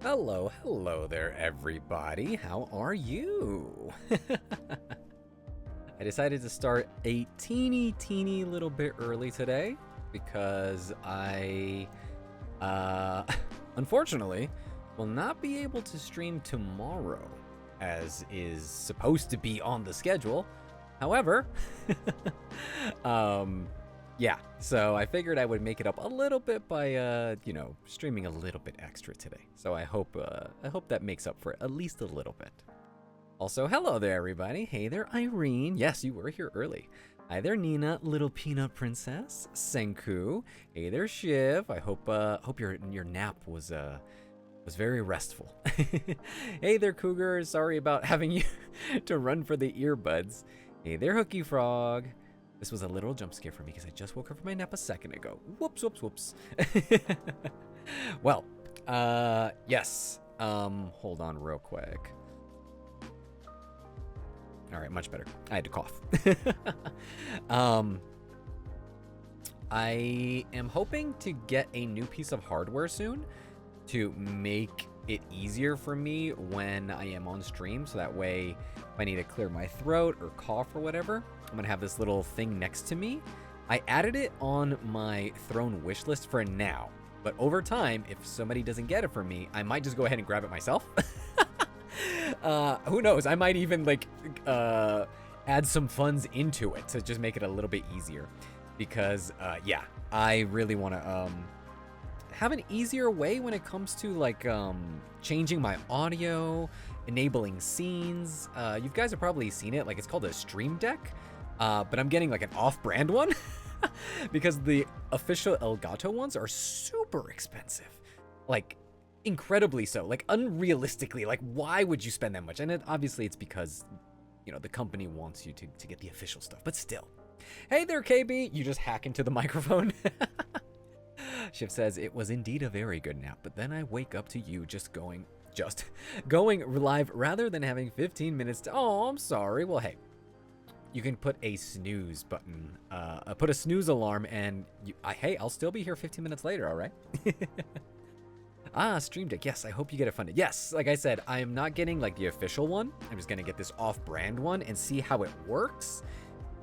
Hello there, everybody. How are you? I decided to start a teeny little bit early today because I, unfortunately, will not be able to stream tomorrow as is supposed to be on the schedule. However, yeah, so I figured I would make it up a little bit by, streaming a little bit extra today. So I hope that makes up for it at least a little bit. Also, hello there, everybody. Hey there, Irene. Yes, you were here early. Hi there, Nina, Little Peanut Princess, Senku. Hey there, Shiv. I hope your nap was very restful. Hey there, Cougar. Sorry about having you to run for the earbuds. Hey there, Hooky Frog. This was a little jump scare for me because I just woke up from my nap a second ago. Whoops. Well, yes. Hold on real quick. All right, much better. I had to cough. I am hoping to get a new piece of hardware soon to make it easier for me when I am on stream, so that way if I need to clear my throat or cough or whatever, I'm gonna have this little thing next to me. I added it on my throne wish list for now, but over time, if somebody doesn't get it for me, I might just go ahead and grab it myself. Who knows? I might even add some funds into it to just make it a little bit easier, because yeah, I really want to have an easier way when it comes to changing my audio, enabling scenes. You guys have probably seen it. It's called a Stream Deck, but I'm getting an off-brand one because the official Elgato ones are super expensive, incredibly so, unrealistically. Why would you spend that much? And obviously it's because the company wants you to get the official stuff, but still. Hey there, KB. You just hack into the microphone. Shiv says, it was indeed a very good nap, but then I wake up to you just going live rather than having 15 minutes to... Oh, I'm sorry. Well, hey, you can put a snooze button, put a snooze alarm, and hey, I'll still be here 15 minutes later, all right? Stream Deck. Yes, I hope you get it funded. Yes, like I said, I am not getting the official one. I'm just gonna get this off-brand one and see how it works.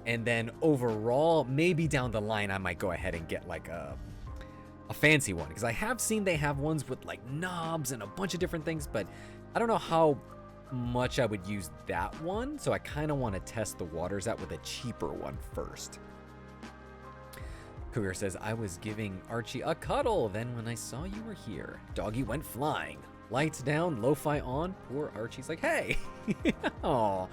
And then overall, maybe down the line, I might go ahead and get a fancy one, because I have seen they have ones with knobs and a bunch of different things, but I don't know how much I would use that one, so I kind of want to test the waters out with a cheaper one first. Cougar says, I was giving Archie a cuddle, then when I saw you were here, doggy went flying. Lights down, lo-fi on, poor Archie's like, hey! Aw, I'll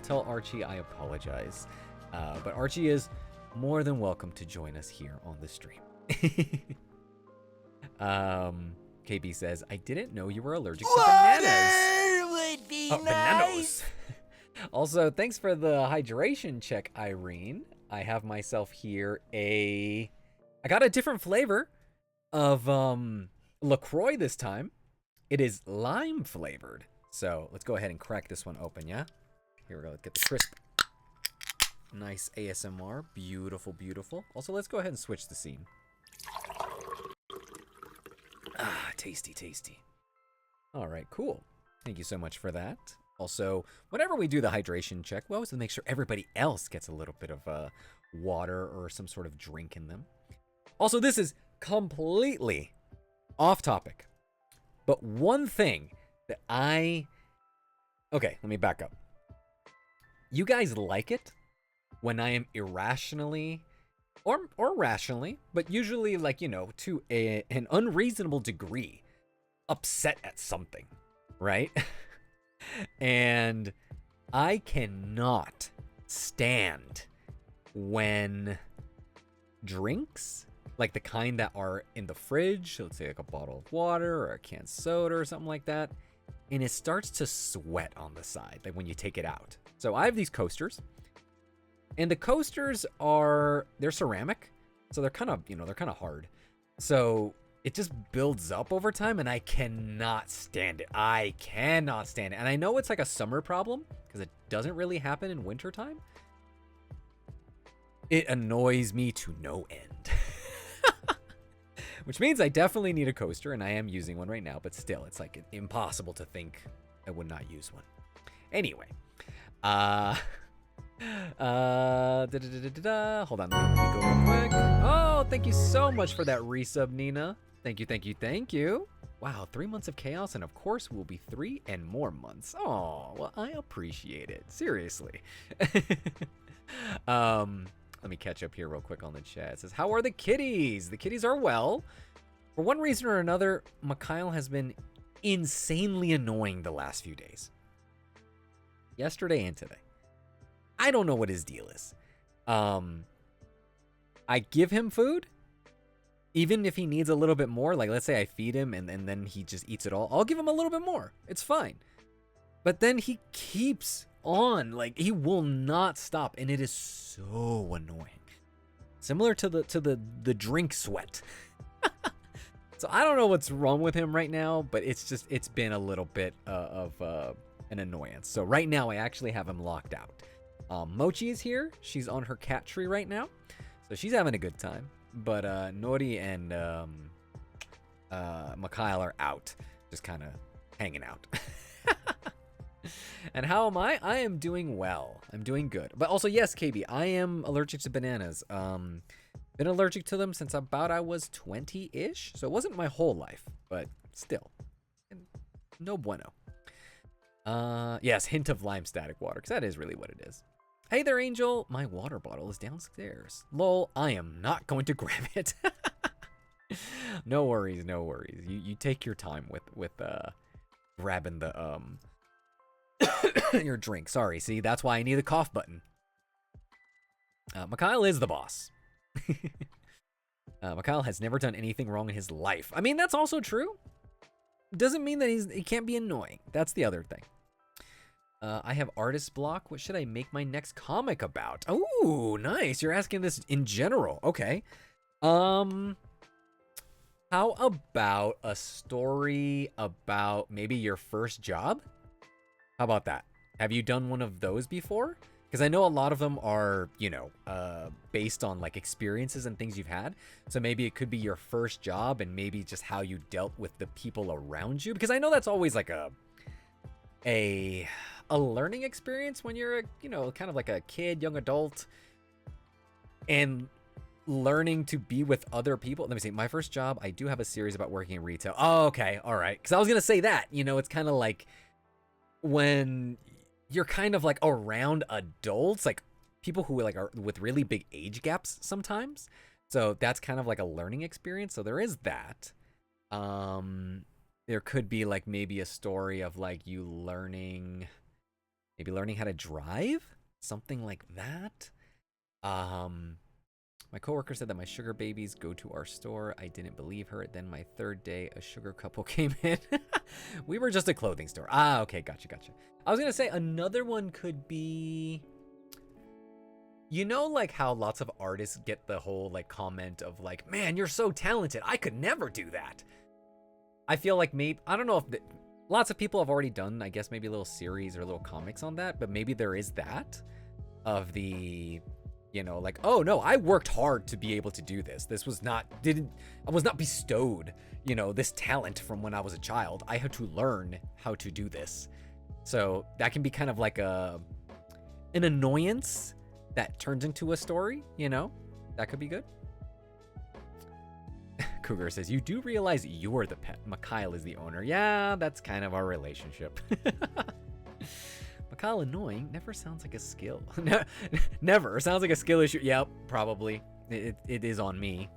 tell Archie I apologize. But Archie is more than welcome to join us here on the stream. KB says, I didn't know you were allergic to bananas. Would be nice. Bananas. Also, thanks for the hydration check, Irene. I have myself here I got a different flavor of LaCroix this time. It is lime flavored. So let's go ahead and crack this one open, yeah? Here we go, let's get the crisp. Nice ASMR, beautiful. Also, let's go ahead and switch the scene. Tasty. All right, cool. Thank you so much for that. Also, whenever we do the hydration check, we always make sure everybody else gets a little bit of water or some sort of drink in them. Also, this is completely off topic, but one thing that okay, let me back up. You guys like it when I am irrationally or rationally, but usually to an unreasonable degree upset at something, right? And I cannot stand when drinks, the kind that are in the fridge, let's say a bottle of water or a canned soda or something like that, and it starts to sweat on the side, when you take it out. So I have these coasters, and the coasters they're ceramic, so they're kind of hard. So it just builds up over time, and I cannot stand it. And I know it's a summer problem, because it doesn't really happen in wintertime. It annoys me to no end. Which means I definitely need a coaster, and I am using one right now, but still, it's like impossible to think I would not use one. Anyway, hold on, let me go real quick. Oh, thank you so much for that resub, Nina. Thank you, thank you, thank you. Wow, 3 months of chaos, and of course will be 3 and more months. Oh, well, I appreciate it. Seriously. Let me catch up here real quick on the chat. It says, how are the kitties? The kitties are well. For one reason or another, Mikhail has been insanely annoying the last few days. Yesterday and today. I don't know what his deal is. I give him food. Even if he needs a little bit more, like let's say I feed him and then he just eats it all, I'll give him a little bit more. It's fine. But then he keeps on, like he will not stop, and it is so annoying. Similar to the drink sweat. So I don't know what's wrong with him right now, but it's been a little bit of an annoyance. So right now I actually have him locked out. Mochi is here. She's on her cat tree right now, so she's having a good time. But Nori and Mikhail are out, just kind of hanging out. And how am I? I am doing well. I'm doing good. But also, yes, KB, I am allergic to bananas. Been allergic to them since about I was 20-ish. So it wasn't my whole life, but still. No bueno. Yes, hint of lime static water, because that is really what it is. Hey there, Angel. My water bottle is downstairs. Lol, I am not going to grab it. No worries, no worries. You take your time with grabbing the your drink. Sorry, see, that's why I need the cough button. Mikhail is the boss. Mikhail has never done anything wrong in his life. I mean, that's also true. Doesn't mean that he can't be annoying. That's the other thing. I have artist block. What should I make my next comic about? Oh, nice. You're asking this in general. Okay. How about a story about maybe your first job? How about that? Have you done one of those before? Because I know a lot of them are, you know, based on like experiences and things you've had. So maybe it could be your first job and maybe just how you dealt with the people around you. Because I know that's always like a learning experience when you're a, you know, kind of like a kid, young adult, and learning to be with other people. Let me see. My first job, I do have a series about working in retail. Oh, okay. All right. Because I was going to say that, you know, it's kind of like when you're kind of like around adults, like people who like are with really big age gaps sometimes. So that's kind of like a learning experience. So there is that. There could be like maybe a story of like you learning how to drive, something like that. My coworker said that my sugar babies go to our store. I didn't believe her. Then my third day, a sugar couple came in. We were just a clothing store. Ah, okay, gotcha. I was gonna say another one could be, you know, like how lots of artists get the whole like comment of like, man, you're so talented. I could never do that. I feel like maybe, I don't know if lots of people have already done, I guess, maybe a little series or little comics on that, but maybe there is that of the, you know, like, oh no, I worked hard to be able to do this. This was not, I was not bestowed, you know, this talent from when I was a child. I had to learn how to do this. So that can be kind of like an annoyance that turns into a story, you know, that could be good. Cougar says, you do realize you're the pet. Mikhail is the owner. Yeah, that's kind of our relationship. Mikhail annoying never sounds like a skill. Never. Sounds like a skill issue. Yep, probably. It is on me.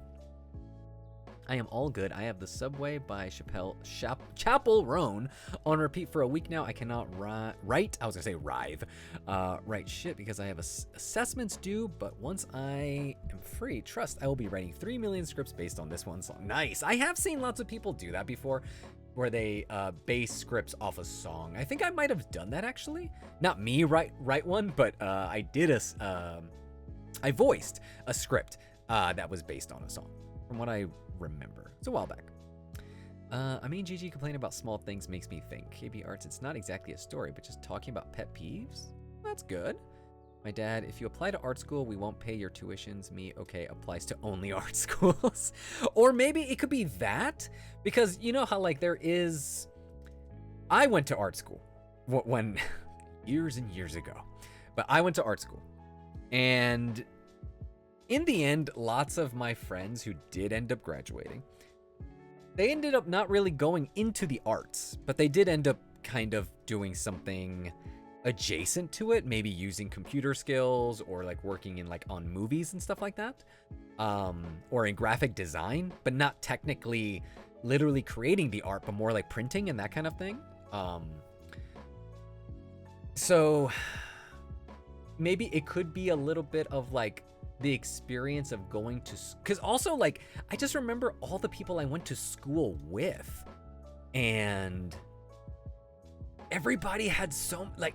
I am all good. I have the Subway by Chapel Roan on repeat for a week now. I cannot write. I was going to say writhe. Write shit because I have assessments due, but once I am free, trust I will be writing 3 million scripts based on this one song. Nice. I have seen lots of people do that before, where they base scripts off a song. I think I might have done that actually. Not me write one, but I did I voiced a script that was based on a song, from what I remember. It's a while back. I mean, GG complaining about small things makes me think. KB Arts, it's not exactly a story, but just talking about pet peeves. That's good. My dad, if you apply to art school, we won't pay your tuitions. Me, okay, applies to only art schools. Or maybe it could be that, because you know how like there is, I went to art school when years and years ago, but I went to art school, and in the end, lots of my friends who did end up graduating, they ended up not really going into the arts, but they did end up kind of doing something adjacent to it, maybe using computer skills or like working in like on movies and stuff like that, or in graphic design, but not technically literally creating the art, but more like printing and that kind of thing. So maybe it could be a little bit of like the experience of going to, because also like I just remember all the people I went to school with, and everybody had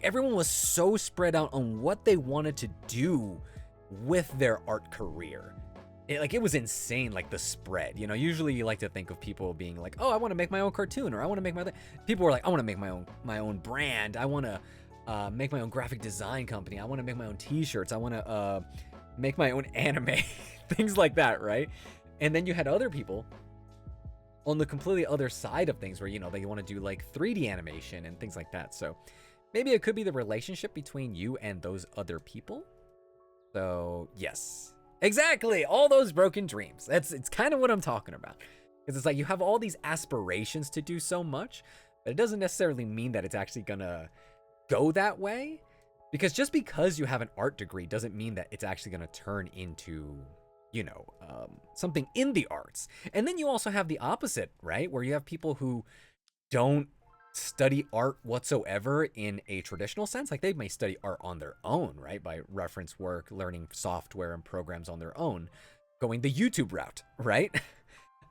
everyone was so spread out on what they wanted to do with their art career. It was insane, like the spread. You know, usually you like to think of people being like, oh, I want to make my own cartoon, or I want to make my. People were like, I want to make my own brand. I want to make my own graphic design company. I want to make my own T-shirts. I want to make my own anime, things like that, right? And then you had other people on the completely other side of things where, you know, they want to do like 3D animation and things like that. So maybe it could be the relationship between you and those other people. So yes, exactly. All those broken dreams. It's kind of what I'm talking about. Because it's like you have all these aspirations to do so much, but it doesn't necessarily mean that it's actually gonna go that way. Because just because you have an art degree doesn't mean that it's actually gonna turn into, you know, something in the arts. And then you also have the opposite, right? Where you have people who don't study art whatsoever in a traditional sense. Like they may study art on their own, right? By reference work, learning software and programs on their own, going the YouTube route, right?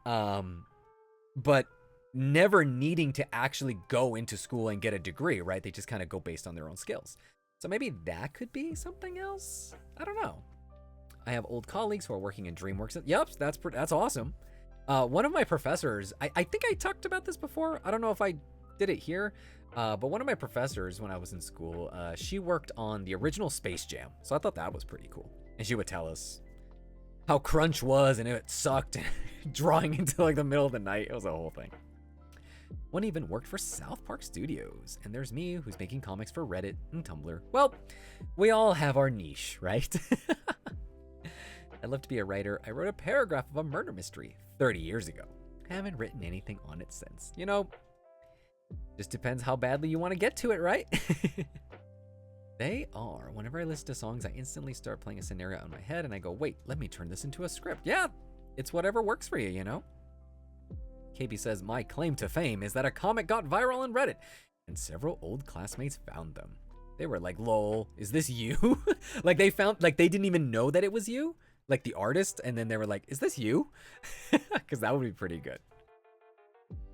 But never needing to actually go into school and get a degree, right? They just kind of go based on their own skills. So maybe that could be something else. I don't know. I have old colleagues who are working in DreamWorks. Yep, that's awesome. One of my professors, I think I talked about this before. I don't know if I did it here, but one of my professors when I was in school, she worked on the original Space Jam. So I thought that was pretty cool. And she would tell us how crunch was and it sucked, drawing into like the middle of the night. It was a whole thing. One even worked for South Park Studios, and there's me who's making comics for Reddit and Tumblr. Well, we all have our niche, right? I'd love to be a writer. I wrote a paragraph of a murder mystery 30 years ago. Haven't written anything on it since. You know, just depends how badly you want to get to it, right? They are. Whenever I listen to songs, I instantly start playing a scenario in my head, and I go, wait, let me turn this into a script. Yeah, it's whatever works for you, you know? KB says, my claim to fame is that a comic got viral on Reddit, and several old classmates found them. They were like, lol, is this you? Like they didn't even know that it was you, like the artist, and then they were like, is this you? Because that would be pretty good.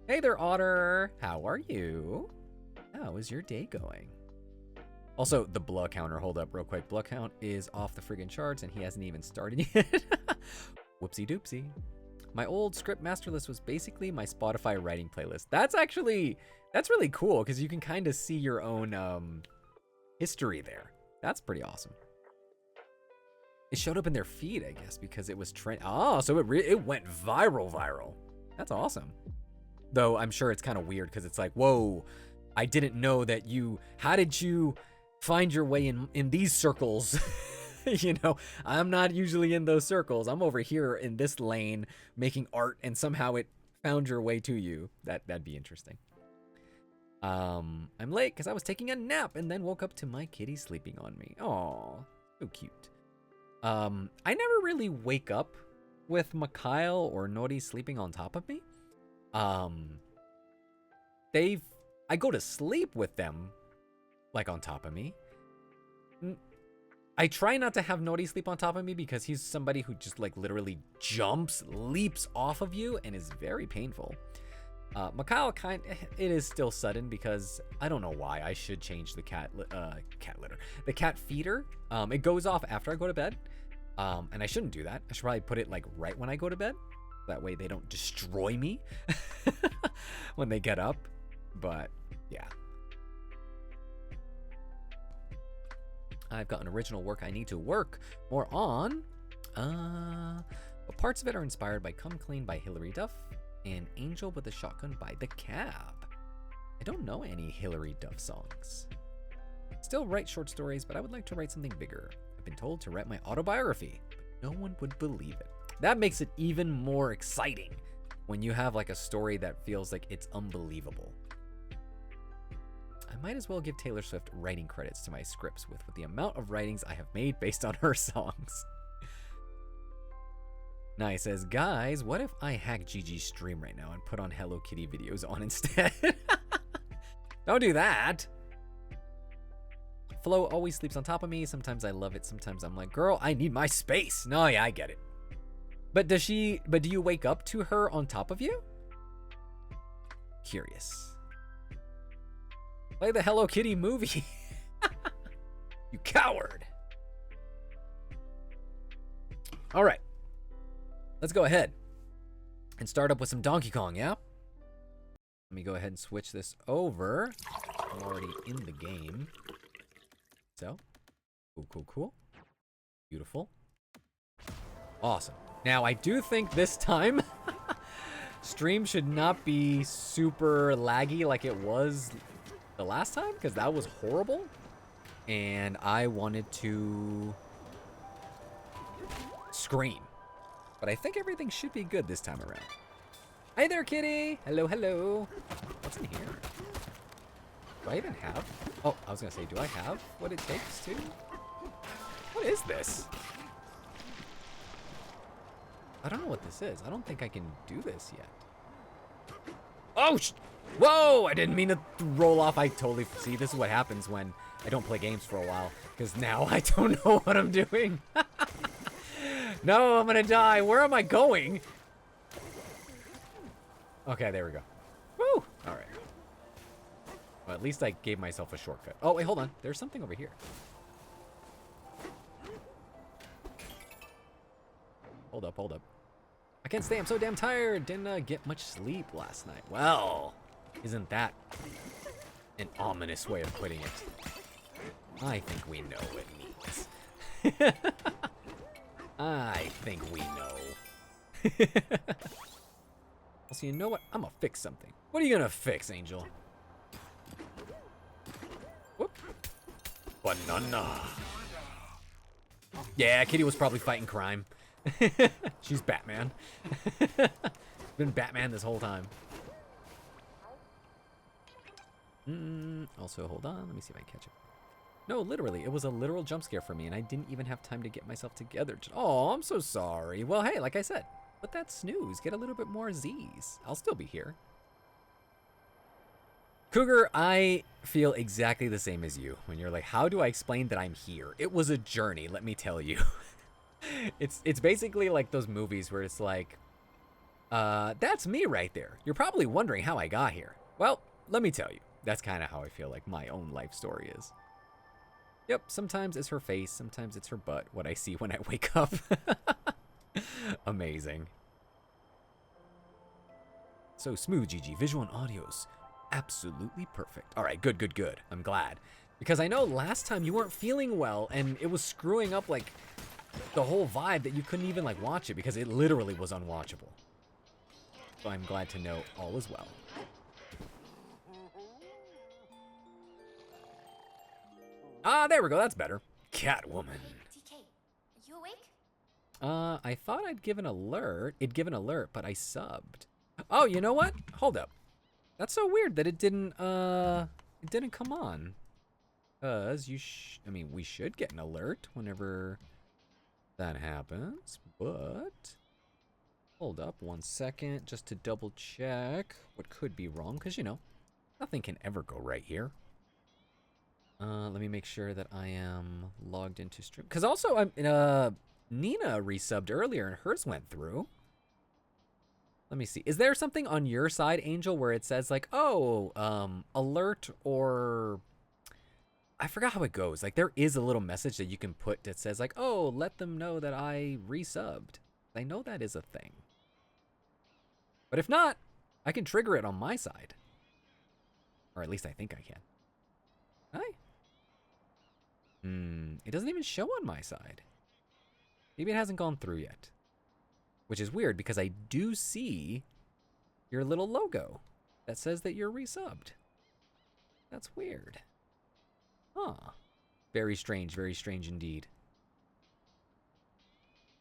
Hey there, Otter. How are you? How is your day going? Also, the blood counter, hold up real quick. Blood count is off the friggin' charts, and he hasn't even started yet. Whoopsie doopsie. My old script master list was basically my Spotify writing playlist. That's really cool because you can kind of see your own history there. That's pretty awesome. It showed up in their feed, I guess, because it was trend. Oh, so it went viral. That's awesome. Though I'm sure it's kind of weird because it's like, whoa, I didn't know that you. How did you find your way in these circles? You know, I'm not usually in those circles. I'm over here in this lane making art, and somehow it found your way to you. That'd be interesting. I'm late because I was taking a nap and then woke up to my kitty sleeping on me. Aw, so cute. I never really wake up with Mikhail or Nori sleeping on top of me. I go to sleep with them, like on top of me. I try not to have Nori sleep on top of me because he's somebody who just like literally leaps off of you and is very painful. Mikhail it is still sudden because I don't know why. I should change the cat litter, the cat feeder. It goes off after I go to bed, and I shouldn't do that. I should probably put it like right when I go to bed. That way they don't destroy me when they get up. But yeah. I've got an original work I need to work more on. But parts of it are inspired by Come Clean by Hilary Duff and Angel with a Shotgun by The Cab. I don't know any Hilary Duff songs. Still write short stories, but I would like to write something bigger. I've been told to write my autobiography, but no one would believe it. That makes it even more exciting when you have like a story that feels like it's unbelievable. I might as well give Taylor Swift writing credits to my scripts with the amount of writings I have made based on her songs. Nye says, guys, what if I hack Gigi's stream right now and put on Hello Kitty videos on instead? Don't do that. Flo always sleeps on top of me. Sometimes I love it. Sometimes I'm like, girl, I need my space. No, yeah, I get it. But do you wake up to her on top of you? Curious. Play the Hello Kitty movie. You coward. All right. Let's go ahead and start up with some Donkey Kong, yeah? Let me go ahead and switch this over. I'm already in the game. So, cool. Beautiful. Awesome. Now, I do think this time, stream should not be super laggy like it was the last time, because that was horrible. And I wanted to scream. But I think everything should be good this time around. Hi there, kitty. Hello, hello. What's in here? Do I even have? Oh, I was going to say, do I have what it takes to? What is this? I don't know what this is. I don't think I can do this yet. Oh, whoa! I didn't mean to roll off. I totally see. This is what happens when I don't play games for a while. Because now I don't know what I'm doing. No, I'm gonna die. Where am I going? Okay, there we go. Woo! All right. Well, at least I gave myself a shortcut. Oh, wait, hold on. There's something over here. Hold up. I can't stay. I'm so damn tired. Didn't get much sleep last night. Well, isn't that an ominous way of putting it? I think we know what it means. I think we know. Also, you know what? I'm gonna fix something. What are you gonna fix, Angel? Whoop. Banana. Yeah, Kitty was probably fighting crime. She's Batman. Been Batman this whole time. Also, hold on. Let me see if I can catch it. No, literally, it was a literal jump scare for me, and I didn't even have time to get myself together. Oh, I'm so sorry. Well, hey, like I said, put that snooze. Get a little bit more Z's. I'll still be here. Cougar, I feel exactly the same as you. When you're like, how do I explain that I'm here? It was a journey, let me tell you. It's basically like those movies where it's like, that's me right there. You're probably wondering how I got here. Well, let me tell you. That's kind of how I feel like my own life story is. Yep, sometimes it's her face, sometimes it's her butt, what I see when I wake up. Amazing. So smooth, Gigi. Visual and audio's absolutely perfect. All right, good. I'm glad. Because I know last time you weren't feeling well, and it was screwing up, like, the whole vibe that you couldn't even, like, watch it, because it literally was unwatchable. So I'm glad to know all is well. Ah, there we go. That's better. Catwoman. TK, you awake? I thought I'd give an alert. It'd give an alert, but I subbed. Oh, you know what? Hold up. That's so weird that it didn't come on. Cause we should get an alert whenever that happens, but hold up 1 second just to double check what could be wrong, because nothing can ever go right here. Let me make sure that I am logged into stream. Because also, Nina resubbed earlier and hers went through. Let me see. Is there something on your side, Angel, where it says like, oh, alert or... I forgot how it goes. Like, there is a little message that you can put that says like, oh, let them know that I resubbed. I know that is a thing. But if not, I can trigger it on my side. Or at least I think I can. Hi. It doesn't even show on my side. Maybe it hasn't gone through yet. Which is weird because I do see your little logo that says that you're resubbed. That's weird. Huh. Very strange indeed.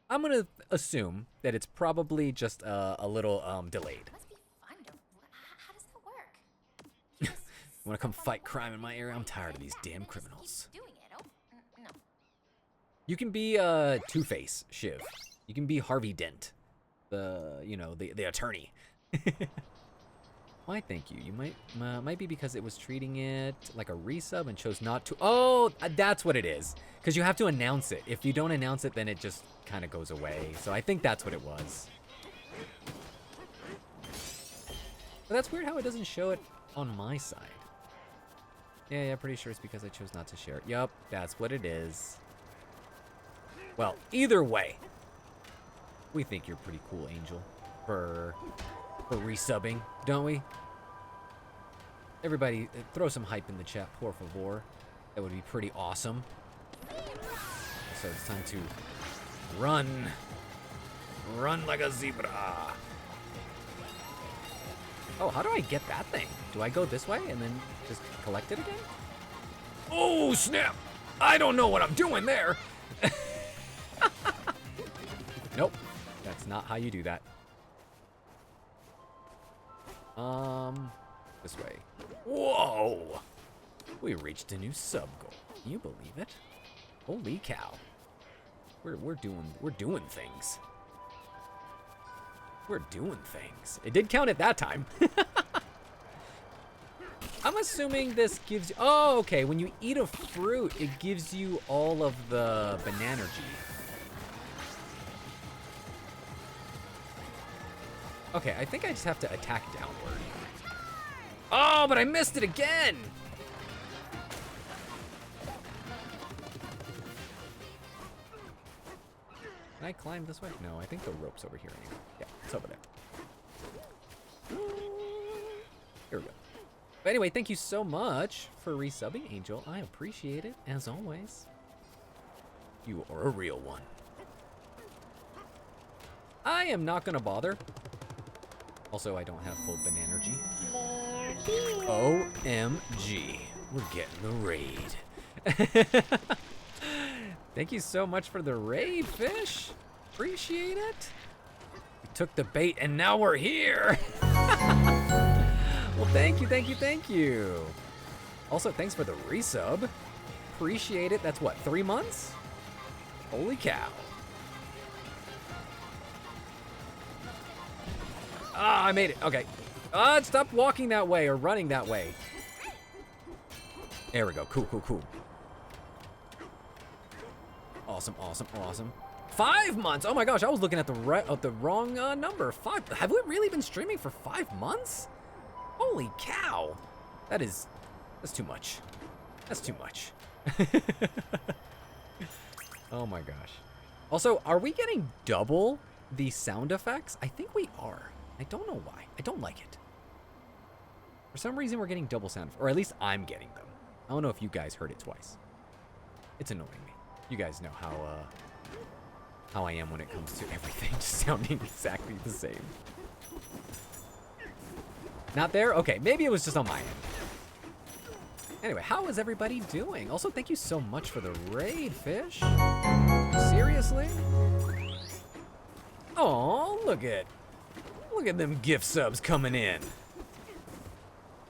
I'm gonna assume that it's probably just a little delayed. Must be fun to. How does that work? You wanna come fight crime in my area? I'm tired of these damn criminals. Keep doing it. Oh, no. You can be Two-Face, Shiv. You can be Harvey Dent, the attorney. Why, thank you. You might be because it was treating it like a resub and chose not to. Oh, that's what it is. Because you have to announce it. If you don't announce it, then it just kind of goes away. So I think that's what it was. But that's weird how it doesn't show it on my side. Yeah, pretty sure it's because I chose not to share it. Yup, that's what it is. Well, either way, we think you're pretty cool, Angel, for resubbing, don't we? Everybody, throw some hype in the chat, por favor. That would be pretty awesome. So it's time to run. Run like a zebra. Oh, how do I get that thing? Do I go this way and then just collect it again? Oh, snap! I don't know what I'm doing there. Nope, that's not how you do that. This way. Whoa! We reached a new sub goal. Can you believe it? Holy cow! We're doing things. We're doing things. It did count at that time. I'm assuming this gives you. Oh, okay. When you eat a fruit, it gives you all of the Bananergy. Okay, I think I just have to attack downward. Oh, but I missed it again! Can I climb this way? No, I think the rope's over here anyway. Yeah, it's over there. Here we go. But anyway, thank you so much for resubbing, Angel. I appreciate it, as always. You are a real one. I am not gonna bother. Also, I don't have full Bananergy. OMG. We're getting the raid. Thank you so much for the raid, Fish. Appreciate it. We took the bait and now we're here. Well, thank you, thank you, thank you. Also, thanks for the resub. Appreciate it. That's what, 3 months? Holy cow. Ah, I made it. Okay. Stop walking that way or running that way. There we go. Cool, cool, cool. Awesome, awesome, awesome. 5 months. Oh my gosh, I was looking at the wrong number. 5. Have we really been streaming for 5 months? Holy cow. That's too much. That's too much. Oh my gosh. Also, are we getting double the sound effects? I think we are. I don't know why. I don't like it. For some reason, we're getting double sound, or at least I'm getting them. I don't know if you guys heard it twice. It's annoying me. You guys know how I am when it comes to everything just sounding exactly the same. Not there? Okay, maybe it was just on my end. Anyway, how is everybody doing? Also, thank you so much for the raid, Fish. Seriously? Oh, look at them gift subs coming in.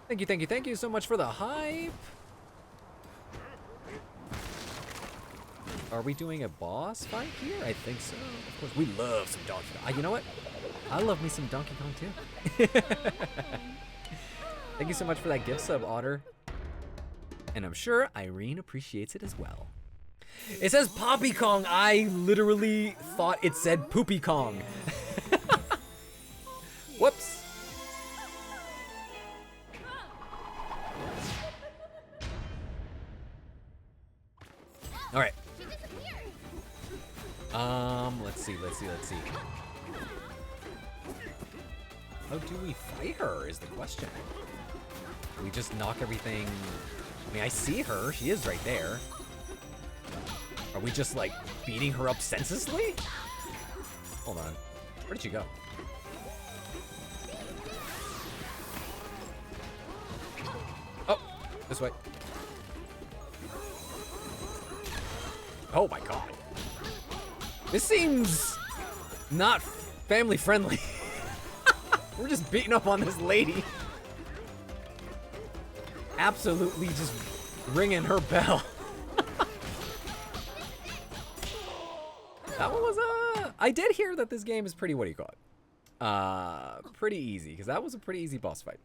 Thank you, thank you, thank you so much for the hype. Are we doing a boss fight here? I think so. Of course, we love some Donkey Kong. You know what? I love me some Donkey Kong too. Thank you so much for that gift sub, Otter. And I'm sure Irene appreciates it as well. It says Poppy Kong. I literally thought it said Poopy Kong. Whoops. All right. Let's see. How do we fight her is the question. We just knock everything. I mean, I see her. She is right there. we just like beating her up senselessly? Hold on. Where did she go? Oh, this way. Oh my god. This seems not family friendly. We're just beating up on this lady. Absolutely just ringing her bell. That one was, I did hear that this game is pretty, what do you call it? Pretty easy, because that was a pretty easy boss fight.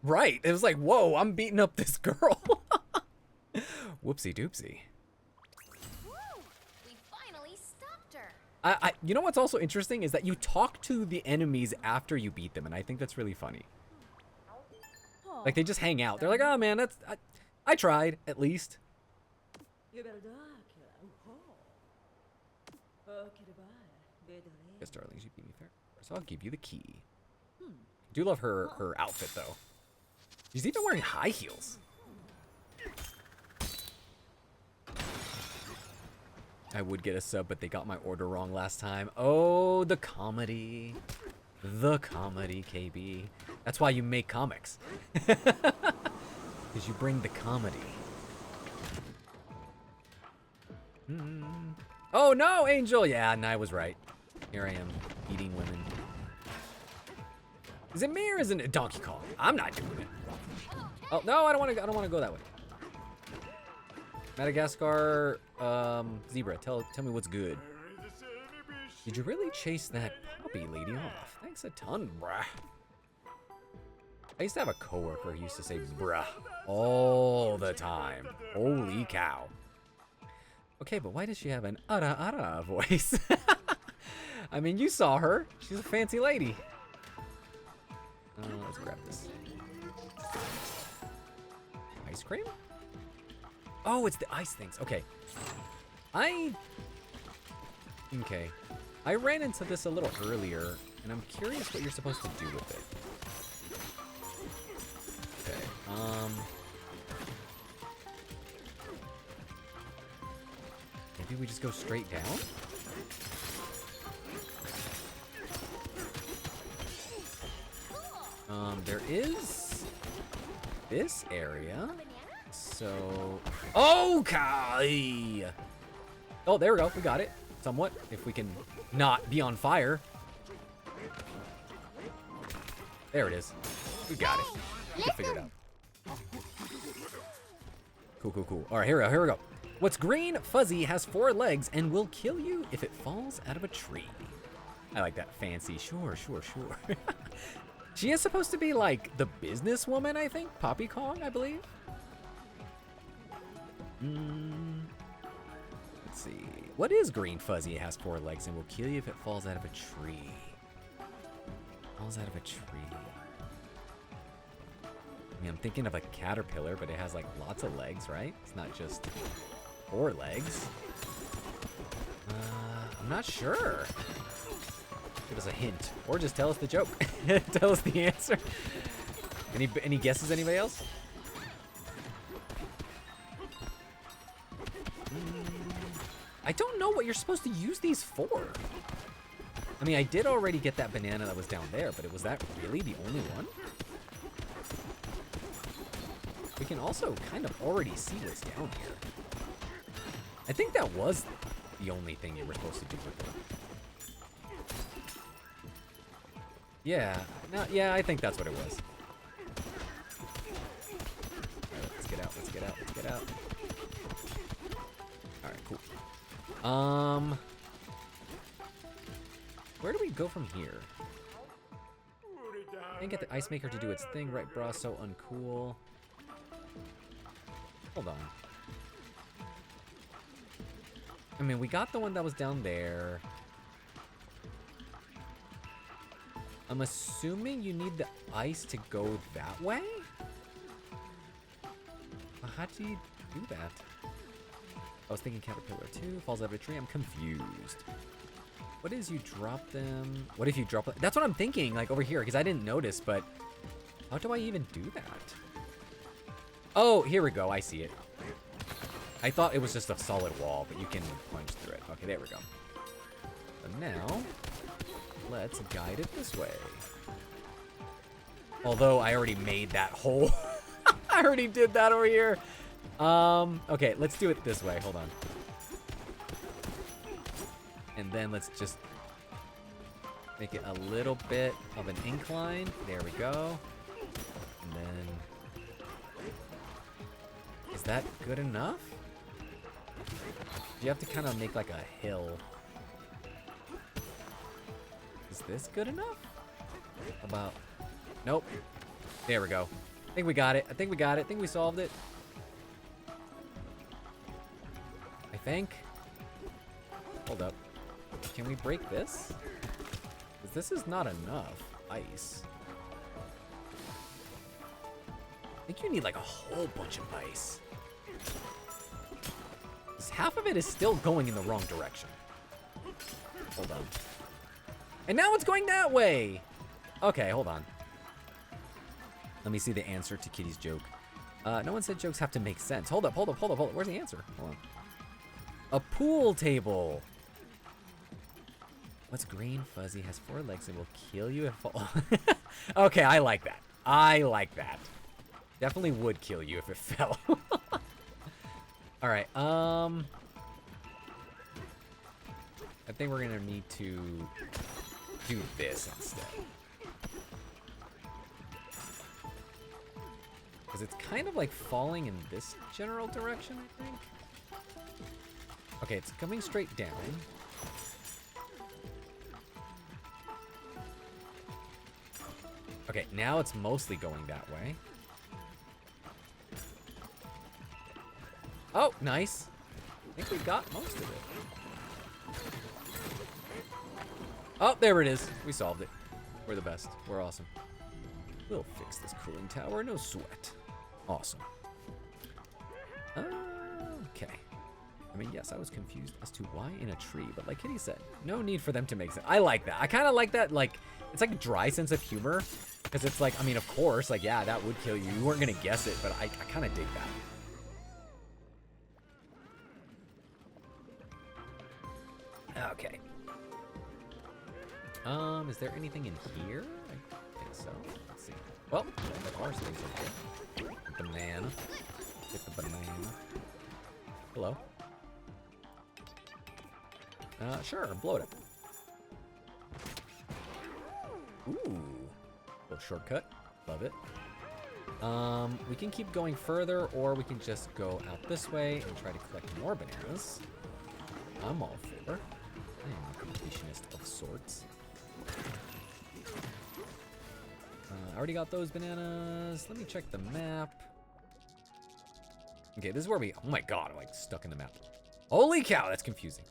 Right, it was like, whoa, I'm beating up this girl. Whoopsie doopsie. We finally stopped her. You know what's also interesting is that you talk to the enemies after you beat them, and I think that's really funny. Like, they just hang out. They're like, oh man, I tried, at least. Yes, darling, she beat me fair. So I'll give you the key. I do love her outfit, though. She's even wearing high heels. I would get a sub, but they got my order wrong last time. Oh, the comedy. The comedy, KB. That's why you make comics. Because you bring the comedy. Oh no, Angel! Yeah, and I was right. Here I am, eating women. Is it me or is it Donkey Kong? I'm not doing it. Oh no, I don't want to go that way. Madagascar, zebra. Tell me what's good. Did you really chase that puppy lady off? Thanks a ton, bruh. I used to have a coworker who used to say bruh all the time. Holy cow. Okay, but why does she have an ara voice? I mean, you saw her. She's a fancy lady. Let's grab this. Ice cream? Oh, it's the ice things. Okay. Okay. I ran into this a little earlier, and I'm curious what you're supposed to do with it. Okay, maybe we just go straight down? There is this area. So, okay. Oh, there we go. We got it. Somewhat, if we can not be on fire. There it is. We got it. We can figure it out. Cool, cool, cool. All right, here we go. What's green, fuzzy, has 4 legs, and will kill you if it falls out of a tree. I like that fancy. Sure, sure, sure. She is supposed to be like the businesswoman, I think. Poppy Kong, I believe. Let's see. What is green fuzzy? It has 4 legs and will kill you if it falls out of a tree. Falls out of a tree. I mean, I'm thinking of a caterpillar, but it has like lots of legs, right? It's not just 4 legs. I'm not sure. Give us a hint, or just tell us the joke. Tell us the answer. Any guesses? Anybody else? I don't know what you're supposed to use these for. I mean, I did already get that banana that was down there, but was that really the only one? We can also kind of already see what's down here. I think that was the only thing you were supposed to do with it. Yeah, no, yeah, I think that's what it was. All right, let's get out, let's get out, let's get out. All right, cool. Where do we go from here? Can't get the ice maker to do its thing, right, bra? So uncool. Hold on. I mean, we got the one that was down there. I'm assuming you need the ice to go that way? How do you do that? I was thinking caterpillar too. Falls out of a tree. I'm confused. What is you drop them? What if you drop them? That's what I'm thinking, like over here, because I didn't notice, but how do I even do that? Oh, here we go. I see it. I thought it was just a solid wall, but you can punch through it. Okay, there we go. So now, let's guide it this way. Although I already made that hole. I already did that over here. Okay, let's do it this way. Hold on. And then let's just make it a little bit of an incline. There we go. And then... Is that good enough? You have to kind of make like a hill. Is this good enough? How about... Nope. There we go. I think we got it. I think we got it. I think we solved it. I think. Hold up. Can we break this? Because this is not enough ice. I think you need like a whole bunch of ice. Because half of it is still going in the wrong direction. Hold on. And now it's going that way! Okay, hold on. Let me see the answer to Kitty's joke. No one said jokes have to make sense. Hold up, hold up, hold up, hold up. Where's the answer? Hold on. A pool table. What's green, fuzzy, has 4 legs and will kill you if fall. Okay, I like that. I like that. Definitely would kill you if it fell. All right, I think we're gonna need to do this instead. Because it's kind of like falling in this general direction, I think. Okay, it's coming straight down. Okay, now it's mostly going that way. Oh, nice. I think we got most of it. Oh, there it is. We solved it. We're the best. We're awesome. We'll fix this cooling tower, no sweat. Awesome. Okay. I mean, yes, I was confused as to why in a tree, but like Kitty said, no need for them to make sense. I like that. I kind of like that, like, it's like a dry sense of humor, because it's like, I mean, of course, like, yeah, that would kill you. You weren't going to guess it, but I kind of dig that. Okay. Is there anything in here? I think so. Let's see. Well, there are things in here. Banana. Get the banana. Hello. Sure, blow it up. Ooh. Little shortcut. Love it. We can keep going further, or we can just go out this way and try to collect more bananas. I'm all for. I am a completionist of sorts. I already got those bananas. Let me check the map. Okay, this is where we... Oh my god, I'm like stuck in the map. Holy cow, that's confusing.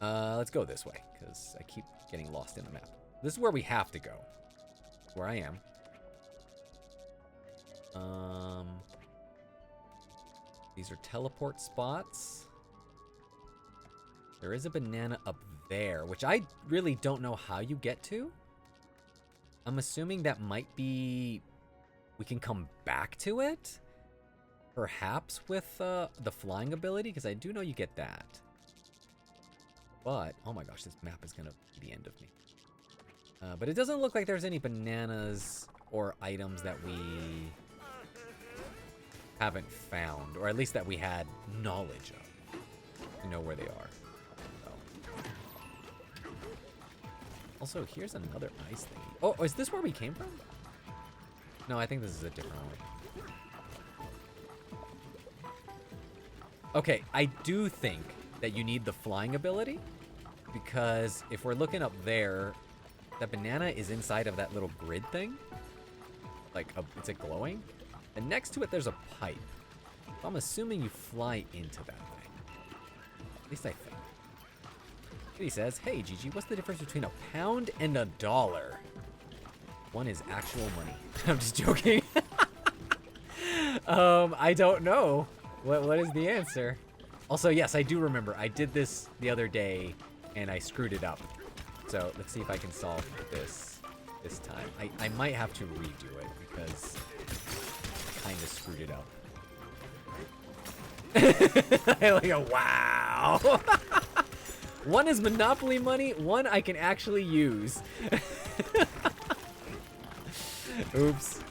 Let's go this way, because I keep getting lost in the map. This is where we have to go. Where I am. These are teleport spots. There is a banana up there, which I really don't know how you get to. I'm assuming that might be... We can come back to it? Perhaps with the flying ability, because I do know you get that. But, oh my gosh, this map is going to be the end of me. But it doesn't look like there's any bananas or items that we haven't found, or at least that we had knowledge of. To know where they are. Also, here's another ice thing. Oh, is this where we came from? No, I think this is a different one. Okay, I do think that you need the flying ability, because if we're looking up there, that banana is inside of that little grid thing. Like, it's glowing. And next to it, there's a pipe. So I'm assuming you fly into that thing. At least I think. He says, hey, Gigi, what's the difference between a pound and a dollar? One is actual money. I'm just joking. I don't know. What is the answer? Also, yes, I do remember. I did this the other day, and I screwed it up. So let's see if I can solve this time. I might have to redo it, because I kind of screwed it up. Like, wow. One is Monopoly money, one I can actually use. Oops.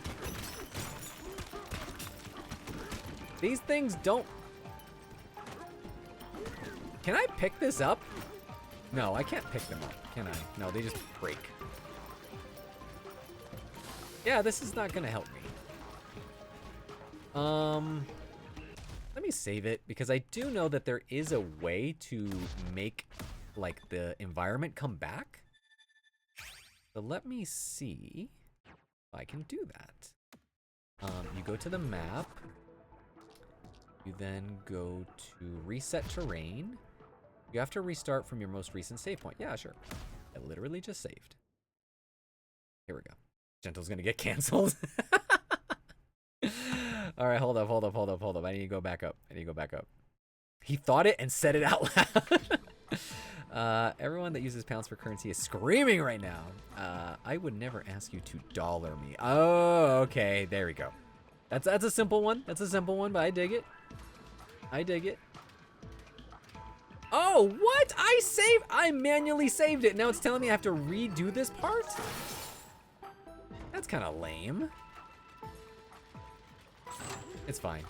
These things don't... Can I pick this up? No, I can't pick them up, can I? No, they just break. Yeah, this is not gonna help me. Let me save it, because I do know that there is a way to make, like, the environment come back. So let me see if I can do that. You go to the map. You then go to reset terrain. You have to restart from your most recent save point. Yeah, sure. I literally just saved. Here we go. Gentle's gonna get canceled. All right, hold up. I need to go back up. He thought it and said it out loud. Everyone that uses pounds for currency is screaming right now. I would never ask you to dollar me. Oh, okay. There we go. That's a simple one. But I dig it. Oh, what? I manually saved it. Now it's telling me I have to redo this part? That's kind of lame. It's fine.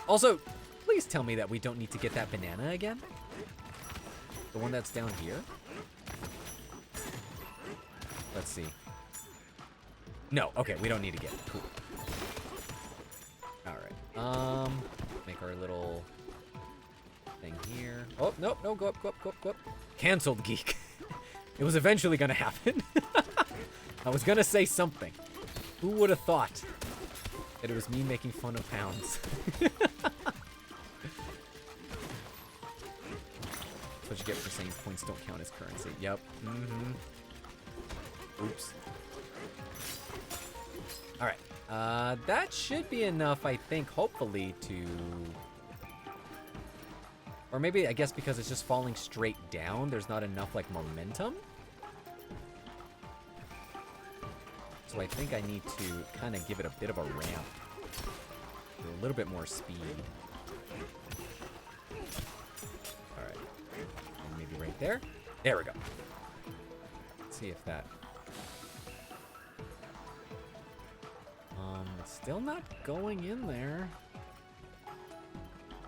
Also, please tell me that we don't need to get that banana again. The one that's down here. Let's see. No, okay, we don't need to get it. Cool. Alright. Make our little thing here. Oh, nope, no, go up. Canceled, geek. It was eventually gonna happen. I was gonna say something. Who would have thought that it was me making fun of pounds? That's what you get for saying points don't count as currency. Yep. Oops. Alright. That should be enough, I think, hopefully, to... Or maybe, I guess because it's just falling straight down, there's not enough, like, momentum. So I think I need to kind of give it a bit of a ramp. A little bit more speed. Alright. And maybe right there. There we go. Let's see if that... It's still not going in there.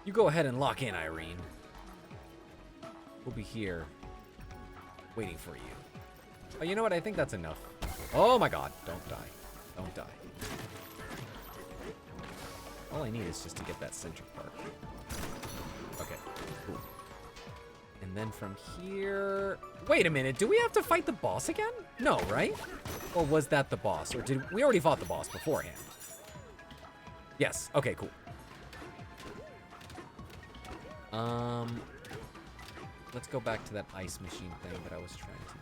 You go ahead and lock in, Irene. We'll be here waiting for you. Oh, you know what? I think that's enough. Oh my god. Don't die. Don't die. All I need is just to get that center part. Okay, cool. And then from here... Wait a minute, do we have to fight the boss again? No, right? Or was that the boss? Or did we already fought the boss beforehand? Yes, okay, cool. Let's go back to that ice machine thing that I was trying to...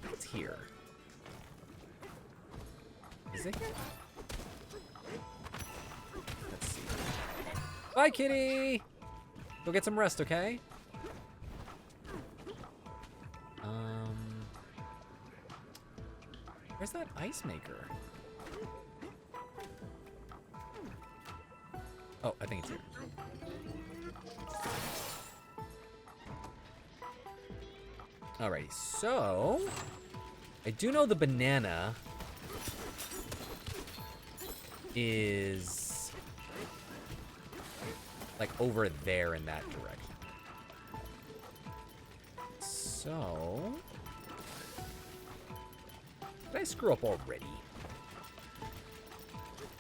What's here? Is it here? Let's see. Bye, kitty! Go get some rest, okay? Where's that ice maker? Oh, I think it's here. Alrighty, so... I do know the banana is... like over there in that direction. So... Did I screw up already?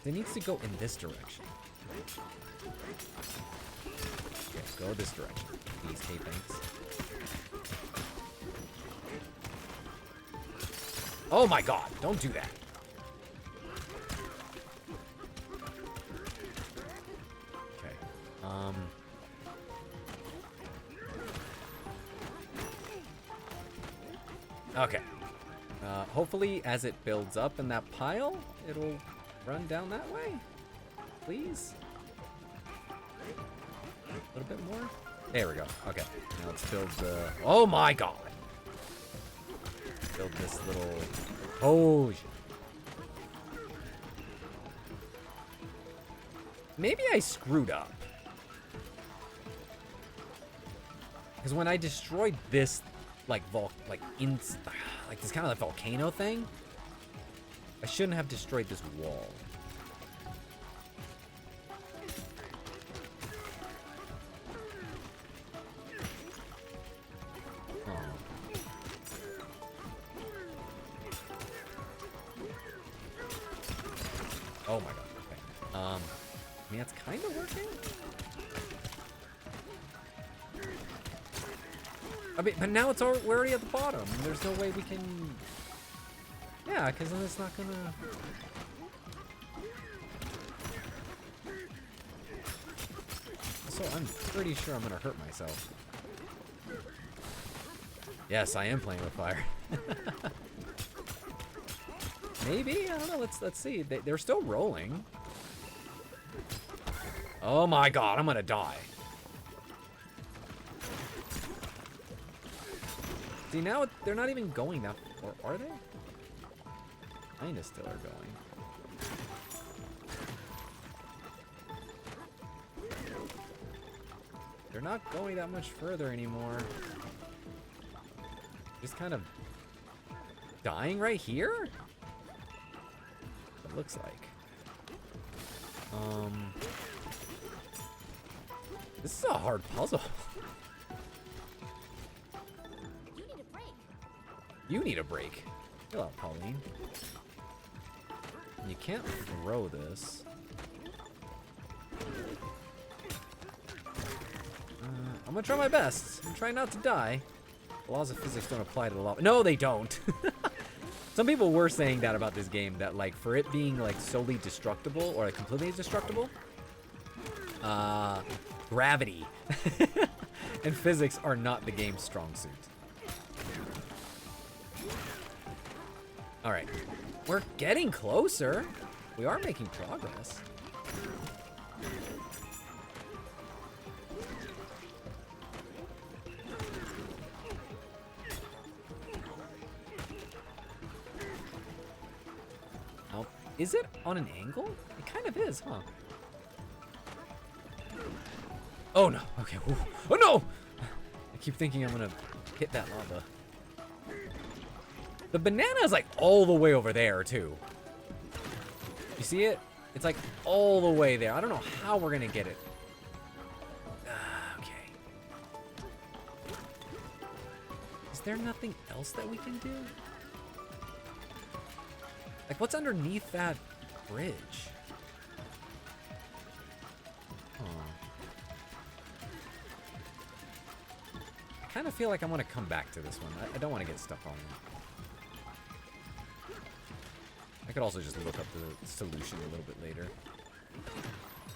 It needs to go in this direction. Okay, go this direction. These things. Oh my god, don't do that. Okay. Okay. Hopefully, as it builds up in that pile, it'll run down that way. Please. A little bit more. There we go. Okay. Now let's build the... Oh my god! Build this little... Oh, maybe I screwed up. Because when I destroyed this, like this kind of like volcano thing, I shouldn't have destroyed this wall. Oh my god, okay. I mean, that's kind of working? I mean, but now we're already at the bottom. There's no way we can... Yeah, because then it's not gonna... So I'm pretty sure I'm gonna hurt myself. Yes, I am playing with fire. Maybe? I don't know. Let's see. They're still rolling. Oh my god, I'm gonna die. See, now they're not even going that far, are they? Kinda still are going. They're not going that much further anymore. Just kind of dying right here? It looks like. This is a hard puzzle. You need a break. You need a break. Chill out, Pauline. You can't throw this. I'm gonna try my best. I'm trying not to die. The laws of physics don't apply to the lava. No, they don't. Some people were saying that about this game, that like for it being like solely destructible or like completely destructible, gravity and physics are not the game's strong suit. All right, we're getting closer. We are making progress. Is it on an angle? It kind of is, huh? Oh no, okay. Ooh. Oh no! I keep thinking I'm gonna hit that lava. The banana is like all the way over there too. You see it? It's like all the way there. I don't know how we're gonna get it. Okay. Is there nothing else that we can do? Like, what's underneath that bridge? Huh. I kind of feel like I want to come back to this one. I don't want to get stuck on it. I could also just look up the solution a little bit later.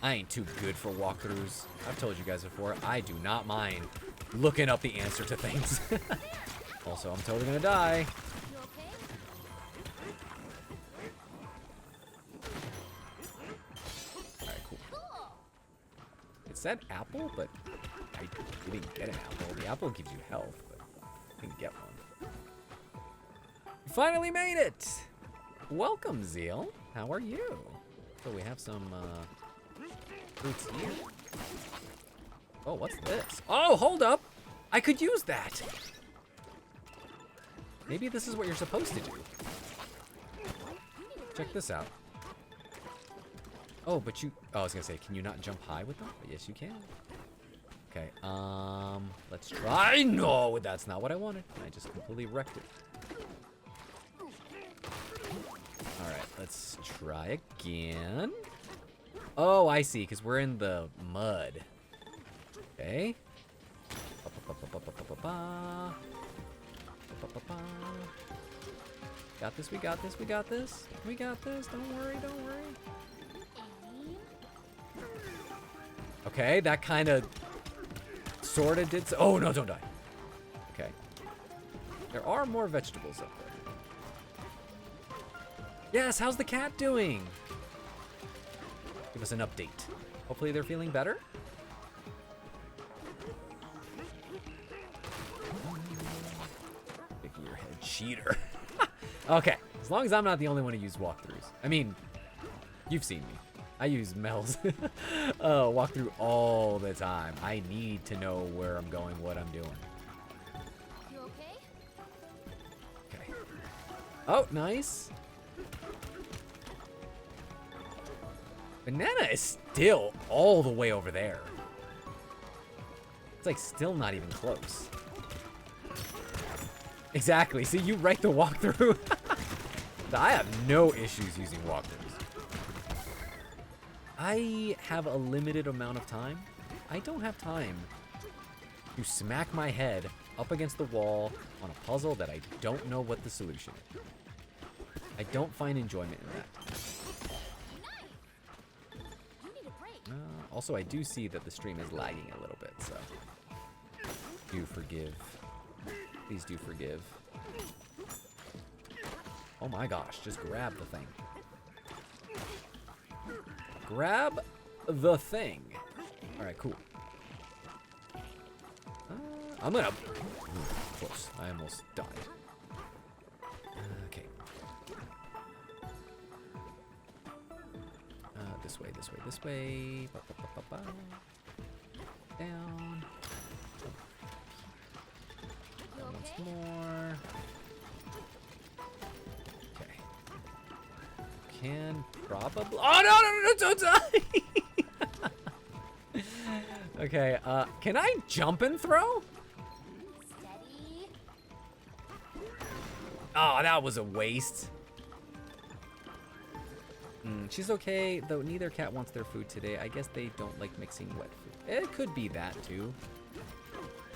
I ain't too good for walkthroughs. I've told you guys before, I do not mind looking up the answer to things. Also, I'm totally gonna die. You okay? Alright, cool. It said apple, but I didn't get an apple. The apple gives you health, but I didn't get one. We finally made it! Welcome, Zeal. How are you? So we have some fruits here. Oh, what's this? Oh, hold up! I could use that! Maybe this is what you're supposed to do. Check this out. Oh, but you... Oh, I was gonna say, can you not jump high with them? But yes, you can. Okay, let's try. No, that's not what I wanted. I just completely wrecked it. All right, let's try again. Oh, I see, because we're in the mud. Okay. Got this, we got this, we got this. We got this, don't worry, don't worry. Okay, that kind of sort of did so. Oh, no, don't die. Okay. There are more vegetables up there. Yes, how's the cat doing? Give us an update. Hopefully they're feeling better. Stick your head, cheater. Okay, as long as I'm not the only one who used walkthroughs. I mean, you've seen me. I use Mel's walkthrough all the time. I need to know where I'm going, what I'm doing. You okay? Okay. Oh, nice. Banana is still all the way over there. It's like still not even close. Exactly. See, you write the walkthrough. I have no issues using walkthroughs. I have a limited amount of time. I don't have time to smack my head up against the wall on a puzzle that I don't know what the solution is. I don't find enjoyment in that. You need a break. Also, I do see that the stream is lagging a little bit, so do forgive. Please do forgive. Oh my gosh, just grab the thing. Grab the thing. All right, cool. I'm gonna... Ooh, close. I almost died. Okay. This way, this way, this way. Ba, ba, ba, ba, ba. Down. You Down once okay? more. Okay. Can probably... Oh, no, don't die! Okay, can I jump and throw? Steady. Oh, that was a waste. She's okay, though neither cat wants their food today. I guess they don't like mixing wet food. It could be that, too.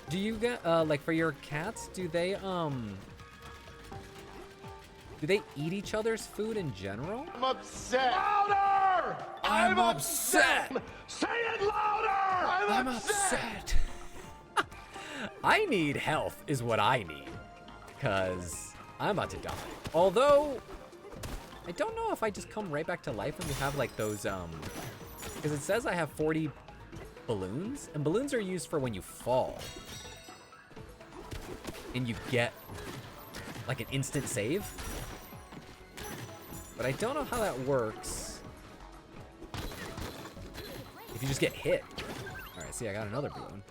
Do you get, like, for your cats, do they eat each other's food in general? I'm upset. Louder! I'm upset! Say it louder! I'm upset. I need health is what I need. Because I'm about to die. Although, I don't know if I just come right back to life when you have like those, because it says I have 40 balloons. And balloons are used for when you fall. And you get like an instant save. But I don't know how that works. If you just get hit. Alright, see, I got another balloon.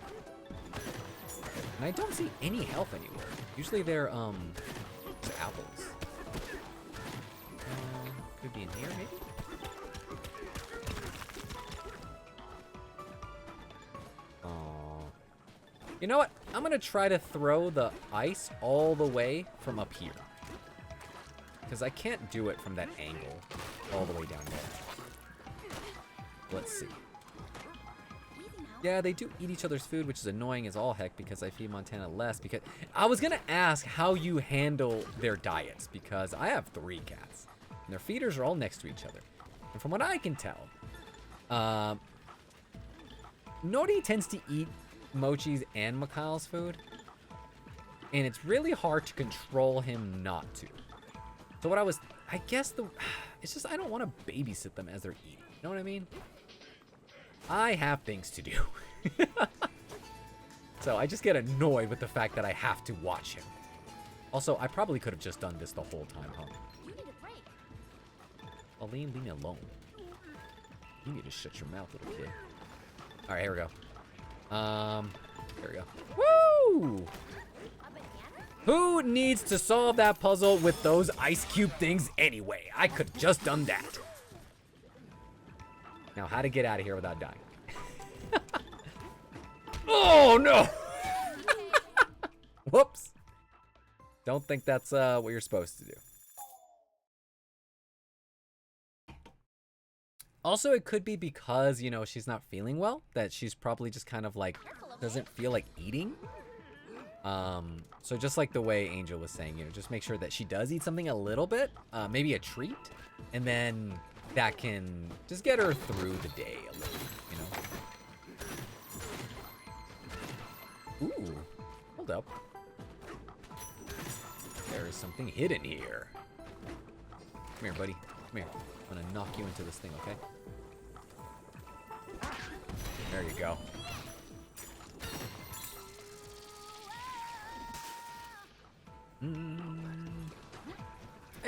And I don't see any health anywhere. Usually they're, just apples. Could be in here, maybe? Aww. You know what? I'm gonna try to throw the ice all the way from up here. Because I can't do it from that angle all the way down there. Let's see. Yeah, they do eat each other's food, which is annoying as all heck because I feed Montana less. Because I was gonna ask how you handle their diets because I have 3 cats and their feeders are all next to each other. And from what I can tell, Nori tends to eat Mochi's and Mikhail's food, and it's really hard to control him not to. So what I guess it's just I don't want to babysit them as they're eating. You know what I mean? I have things to do. So I just get annoyed with the fact that I have to watch him. Also, I probably could have just done this the whole time, huh? You need a break. Aline, leave me alone. You need to shut your mouth, little kid. All right, here we go. Here we go. Woo! A banana? Who needs to solve that puzzle with those ice cube things anyway? I could have just done that. Now, how to get out of here without dying. Oh, no! Whoops. Don't think that's what you're supposed to do. Also, it could be because, you know, she's not feeling well, that she's probably just kind of like doesn't feel like eating. So just like the way Angel was saying, you know, just make sure that she does eat something a little bit, maybe a treat, and then that can just get her through the day a little, you know. Ooh, hold up. There is something hidden here. Come here, buddy. Come here. I'm gonna knock you into this thing, okay? There you go.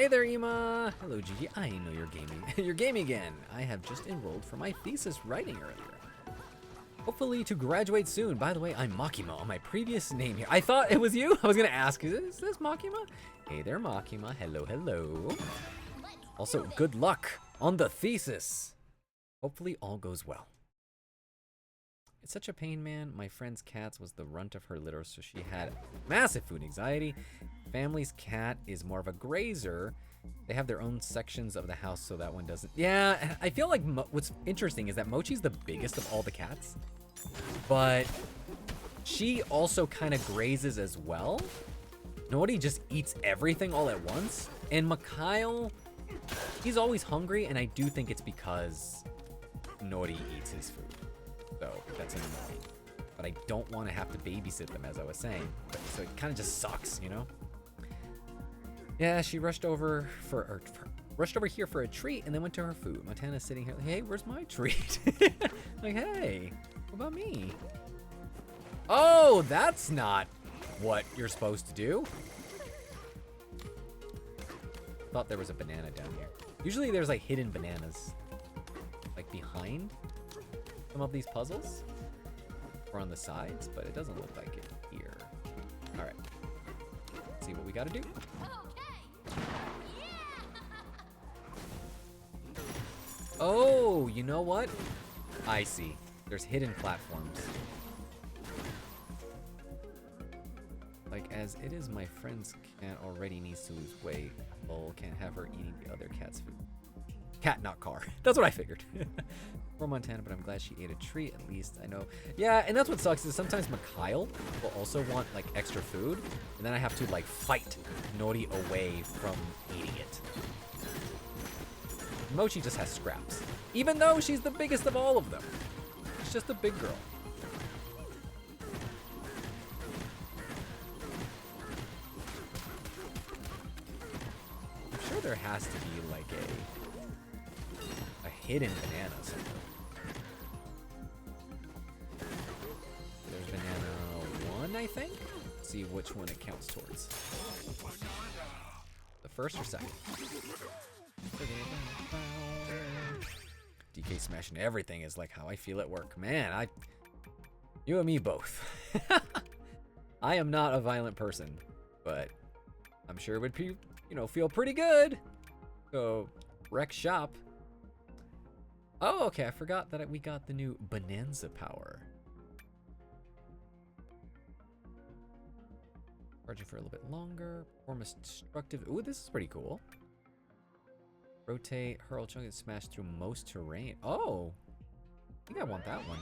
Hey there, Ema. Hello, Gigi. I know you're gaming. You're gaming again. I have just enrolled for my thesis writing earlier. Hopefully to graduate soon. By the way, I'm Makima on my previous name here. I thought it was you. I was gonna ask, is this Makima? Hey there, Makima. Hello, hello. Also, good luck on the thesis. Hopefully all goes well. It's such a pain, man. My friend's cat was the runt of her litter, so she had massive food anxiety. Family's cat is more of a grazer. They have their own sections of the house, so that one doesn't. Yeah, I feel like what's interesting is that Mochi's the biggest of all the cats, but she also kind of grazes as well. Nobody just eats everything all at once. And Mikhail, he's always hungry, and I do think it's because Nori eats his food. So that's annoying. But I don't want to have to babysit them, as I was saying. So it kind of just sucks, you know? Yeah, she rushed over here for a treat and then went to her food. Montana's sitting here like, hey, where's my treat? Like, hey, what about me? Oh, that's not what you're supposed to do. Thought there was a banana down here. Usually there's like hidden bananas like behind some of these puzzles or on the sides, but it doesn't look like it here. All right, let's see what we got to do. Oh, you know what? I see. There's hidden platforms. Like, as it is, my friend's cat already needs to lose weight. Lol, can't have her eating the other cat's food. Cat, not car. That's what I figured. For Montana, but I'm glad she ate a treat, at least I know. Yeah, and that's what sucks is sometimes Mikhail will also want like extra food, and then I have to like fight Nori away from eating it. Mochi just has scraps, even though she's the biggest of all of them. She's just a big girl. I'm sure there has to be like a hidden banana somewhere. There's banana 1, I think. Let's see which one it counts towards. The first or second? DK smashing everything is like how I feel at work. Man, you and me both. I am not a violent person, but I'm sure it would be, feel pretty good. So, wreck shop. Oh, okay, I forgot that we got the new Bonanza power. Charging for a little bit longer. Performance destructive. Ooh, this is pretty cool. Rotate, hurl, chunk, and smash through most terrain. Oh, I think I want that one.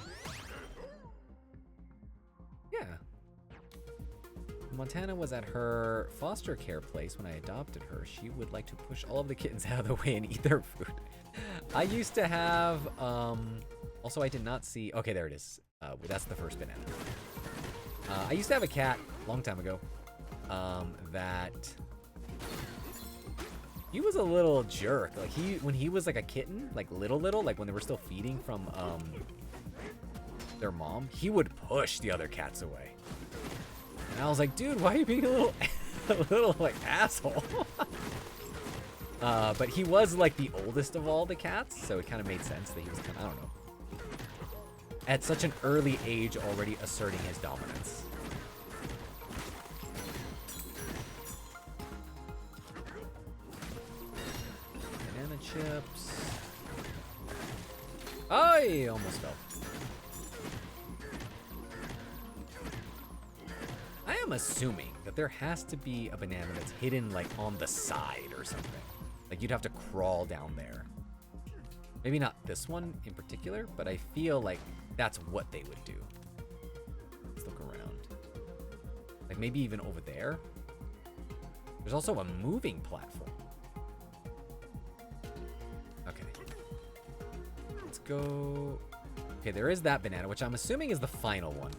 Yeah. Montana was at her foster care place when I adopted her. She would like to push all of the kittens out of the way and eat their food. I used to have, also I did not see, okay, there it is. That's the first banana. I used to have a cat a long time ago, that he was a little jerk. Like when he was like a kitten, like little, like when they were still feeding from, their mom, he would push the other cats away. And I was like, dude, why are you being a little like asshole? But he was like the oldest of all the cats, so it kind of made sense that he was kind of, I don't know, at such an early age already asserting his dominance. Banana chips. I almost fell. I am assuming that there has to be a banana that's hidden like on the side or something. Like you'd have to crawl down there. Maybe not this one in particular, but I feel like that's what they would do. Let's look around. Like maybe even over there. There's also a moving platform. Okay. Let's go. Okay, there is that banana, which I'm assuming is the final one.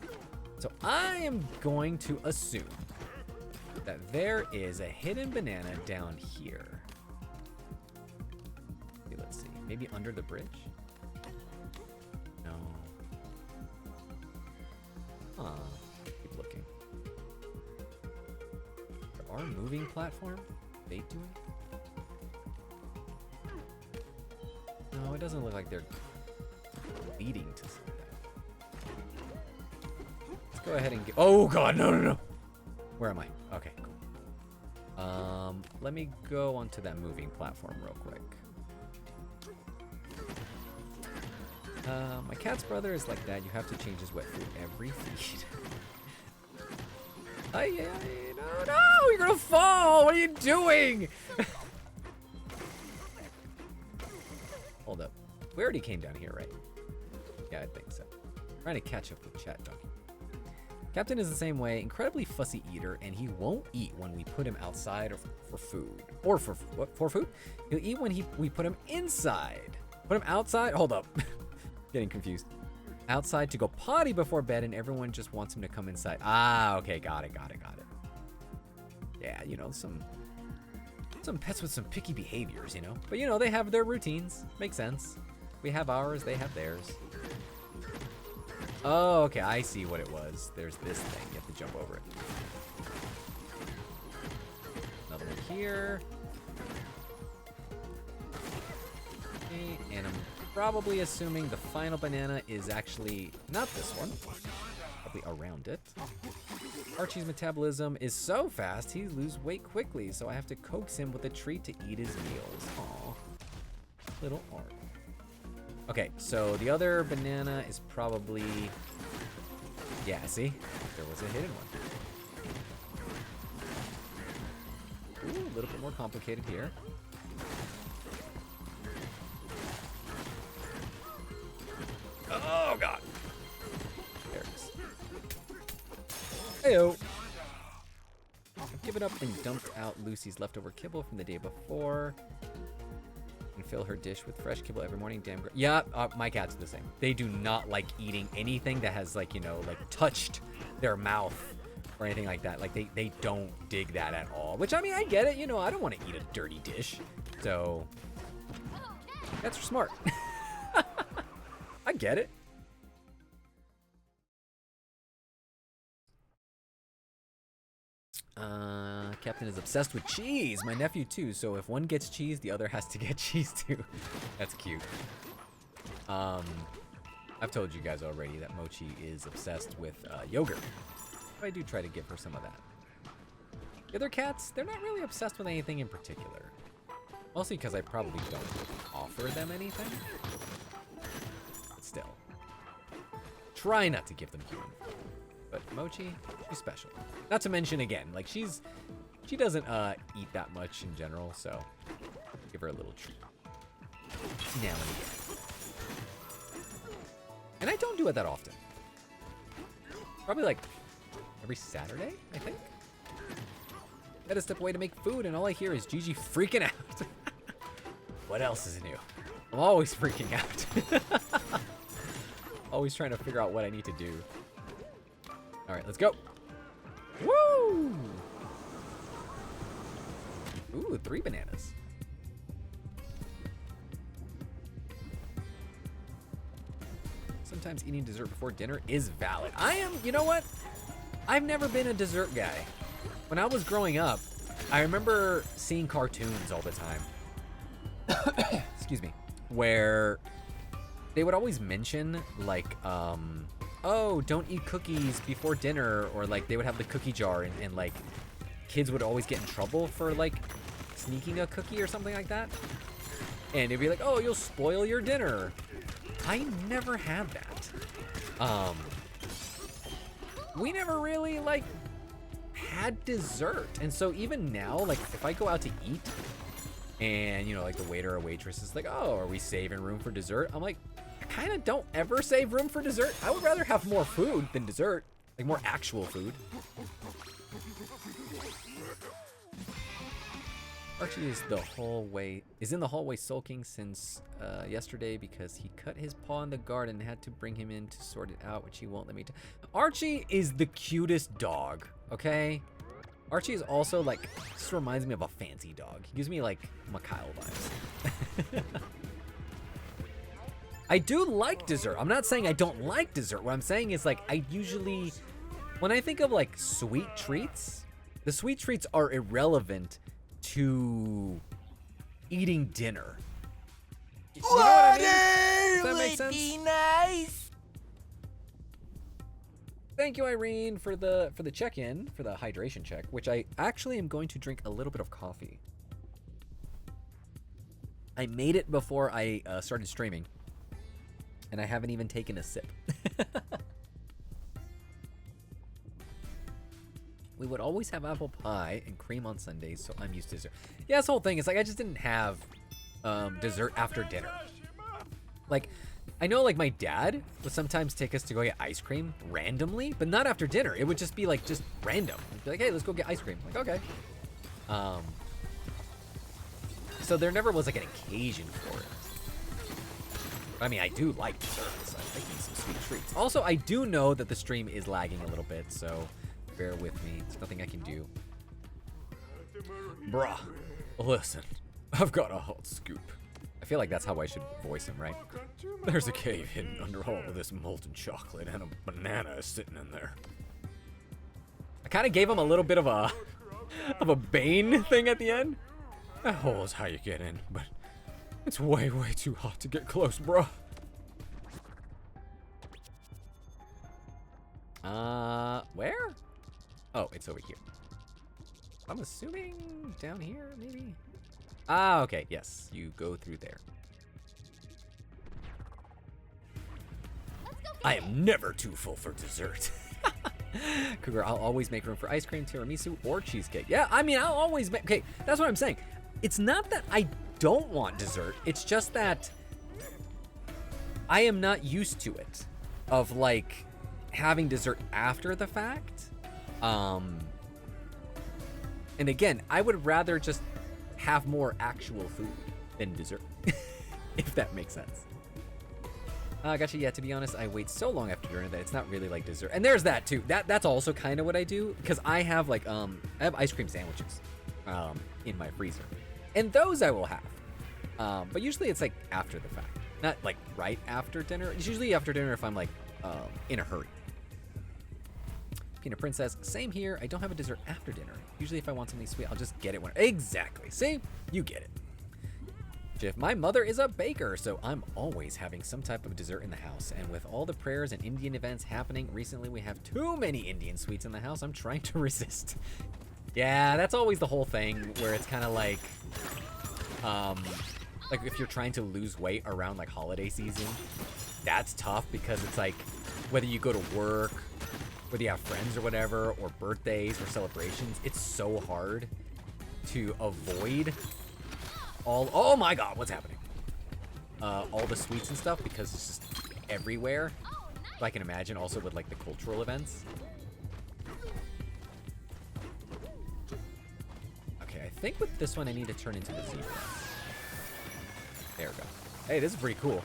So I am going to assume that there is a hidden banana down here. Okay, let's see. Maybe under the bridge? No. Huh. Keep looking. There are moving platform? They do it? No, it doesn't look like they're leading to something. Let's go ahead and get... Oh, God, no, no, no. Where am I? Okay, cool. Let me go onto that moving platform real quick. My cat's brother is like that. You have to change his wet food every feed. No, you're gonna fall. What are you doing? Hold up. We already came down here, right? Yeah, I think so. Trying to catch up with chat, donkey. Captain is the same way, incredibly fussy eater, and he won't eat when we put him outside or for food. Or for what? For food? He'll eat when we put him inside. Put him outside? Hold up. Getting confused. Outside to go potty before bed, and everyone just wants him to come inside. Ah, okay, got it. Yeah, you know, some pets with some picky behaviors, you know? But, you know, they have their routines. Makes sense. We have ours, they have theirs. Oh, okay, I see what it was. There's this thing. You have to jump over it. Another one here. Okay, and I'm probably assuming the final banana is actually not this one. Probably around it. Archie's metabolism is so fast, he loses weight quickly, so I have to coax him with a treat to eat his meals. Aw. Little Art. Okay, so the other banana is probably... Yeah, see? There was a hidden one. Ooh, a little bit more complicated here. Oh, God. There it is. Heyo. I've given up and dumped out Lucy's leftover kibble from the day before. And fill her dish with fresh kibble every morning. Damn great. Yeah, my cats are the same. They do not like eating anything that has, like, you know, like touched their mouth or anything like that. Like, they don't dig that at all. Which, I mean, I get it. You know, I don't want to eat a dirty dish. So, cats are smart. I get it. Captain is obsessed with cheese. My nephew too. So if one gets cheese, the other has to get cheese too. That's cute. I've told you guys already that Mochi is obsessed with yogurt. I do try to give her some of that. The other cats, they're not really obsessed with anything in particular. Mostly because I probably don't offer them anything. But still. Try not to give them human food. But Mochi, she's special. Not to mention, again, like she doesn't eat that much in general, so give her a little treat now and again. And I don't do it that often. Probably like every Saturday, I think. Had to step away to make food, and all I hear is Gigi freaking out. What else is new? I'm always freaking out. Always trying to figure out what I need to do. All right, let's go. Woo! Ooh, 3 bananas. Sometimes eating dessert before dinner is valid. I am, you know what? I've never been a dessert guy. When I was growing up, I remember seeing cartoons all the time. Excuse me. Where they would always mention, like, oh, don't eat cookies before dinner, or like they would have the cookie jar, and like kids would always get in trouble for like sneaking a cookie or something like that. And it'd be like, oh, you'll spoil your dinner. I never had that. We never really like had dessert. And so even now, like if I go out to eat and, you know, like the waiter or waitress is like, oh, are we saving room for dessert? I'm like, I kind of don't ever save room for dessert. I would rather have more food than dessert, like more actual food. Archie is in the hallway sulking since yesterday because he cut his paw in the garden and had to bring him in to sort it out, which he won't let me do. Archie is the cutest dog, okay? Archie is also like, just reminds me of a fancy dog. He gives me like Mikhail vibes. I do like dessert. I'm not saying I don't like dessert. What I'm saying is like, I usually, when I think of like sweet treats, the sweet treats are irrelevant to eating dinner. You know what I mean? Does that make sense? Be nice. Thank you, Irene, for the check-in, for the hydration check, which I actually am going to drink a little bit of coffee. I made it before I started streaming, and I haven't even taken a sip. We would always have apple pie and cream on Sundays, so I'm used to dessert. Yeah, this whole thing is like I just didn't have dessert after dinner. Like, I know like my dad would sometimes take us to go get ice cream randomly, but not after dinner. It would just be like just random. He'd be like, hey, let's go get ice cream. I'm like, okay. So there never was like an occasion for it. But, I mean, I do like desserts. I like some sweet treats. Also, I do know that the stream is lagging a little bit, so bear with me. There's nothing I can do. Bruh, listen, I've got a hot scoop. I feel like that's how I should voice him, right? There's a cave hidden under all of this molten chocolate, and a banana is sitting in there. I kind of gave him a little bit of a Bane thing at the end. That hole is how you get in, but it's way, way too hot to get close, bruh. Where? Oh, it's over here. I'm assuming down here, maybe? Ah, okay, yes. You go through there. I am never too full for dessert. Cougar, I'll always make room for ice cream, tiramisu, or cheesecake. Yeah, I mean, I'll always make... Okay, that's what I'm saying. It's not that I don't want dessert. It's just that I am not used to it. Of, like, having dessert after the fact. And again, I would rather just have more actual food than dessert. If that makes sense. Gotcha. Yeah, to be honest, I wait so long after dinner that it's not really like dessert. And there's that too. That's also kind of what I do, because I have like I have ice cream sandwiches in my freezer, and those I will have. But usually it's like after the fact, not like right after dinner. It's usually after dinner if I'm like in a hurry. Peanut Princess, same here. I don't have a dessert after dinner. Usually if I want something sweet, I'll just get it when... Exactly. See? You get it. Jiff, my mother is a baker, so I'm always having some type of dessert in the house. And with all the prayers and Indian events happening recently, we have too many Indian sweets in the house. I'm trying to resist. Yeah, that's always the whole thing where it's kind of like if you're trying to lose weight around like holiday season, that's tough because it's like whether you go to work, whether you have friends or whatever, or birthdays or celebrations, it's so hard to avoid oh my god, what's happening? All the sweets and stuff because it's just everywhere. So I can imagine also with like the cultural events. Okay, I think with this one I need to turn into the zebra. There we go. Hey, this is pretty cool.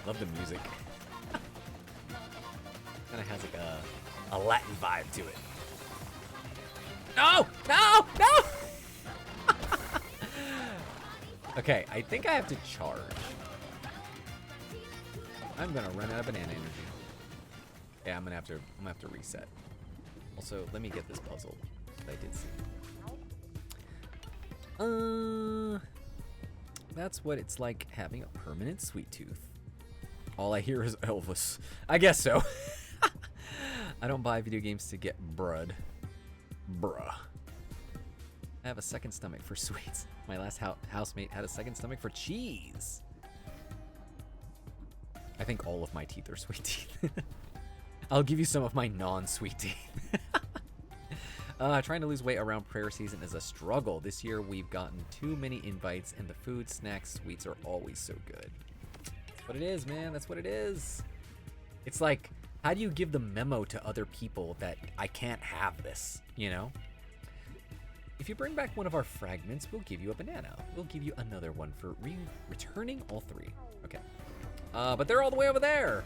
Love the music. Kind of has like a Latin vibe to it. No! No! No! Okay, I think I have to charge. I'm gonna run out of banana energy. Yeah, I'm gonna have to reset. Also, let me get this puzzle that I did see. That's what it's like having a permanent sweet tooth. All I hear is Elvis. I guess so. I don't buy video games to get brud. Bruh. I have a second stomach for sweets. My last housemate had a second stomach for cheese. I think all of my teeth are sweet teeth. I'll give you some of my non-sweet teeth. Trying to lose weight around prayer season is a struggle. This year we've gotten too many invites and the food, snacks, sweets are always so good. That's what it is, man. That's what it is. It's like, how do you give the memo to other people that I can't have this, you know? If you bring back one of our fragments, we'll give you a banana. We'll give you another one for returning all three. Okay. But they're all the way over there.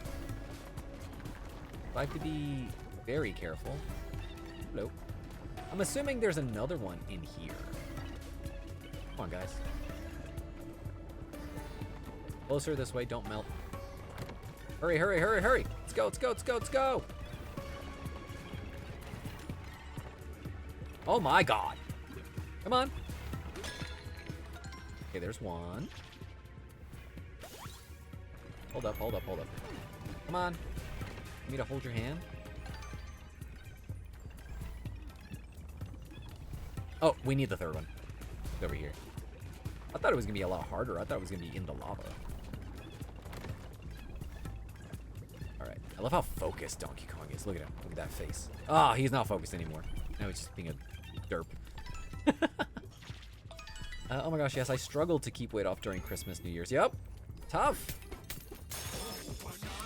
So I have to be very careful. Hello. I'm assuming there's another one in here. Come on, guys. Closer this way, don't melt. Hurry, hurry, hurry, hurry. Let's go, let's go, let's go, let's go. Oh my god. Come on. Okay, there's one. Hold up, hold up, hold up. Come on. You need to hold your hand? Oh, we need the third one. It's over here. I thought it was gonna be a lot harder. I thought it was gonna be in the lava. Alright. I love how focused Donkey Kong is. Look at him. Look at that face. Ah, he's not focused anymore. Now he's just being a derp. Oh my gosh, yes, I struggled to keep weight off during Christmas, New Year's. Yep. Tough.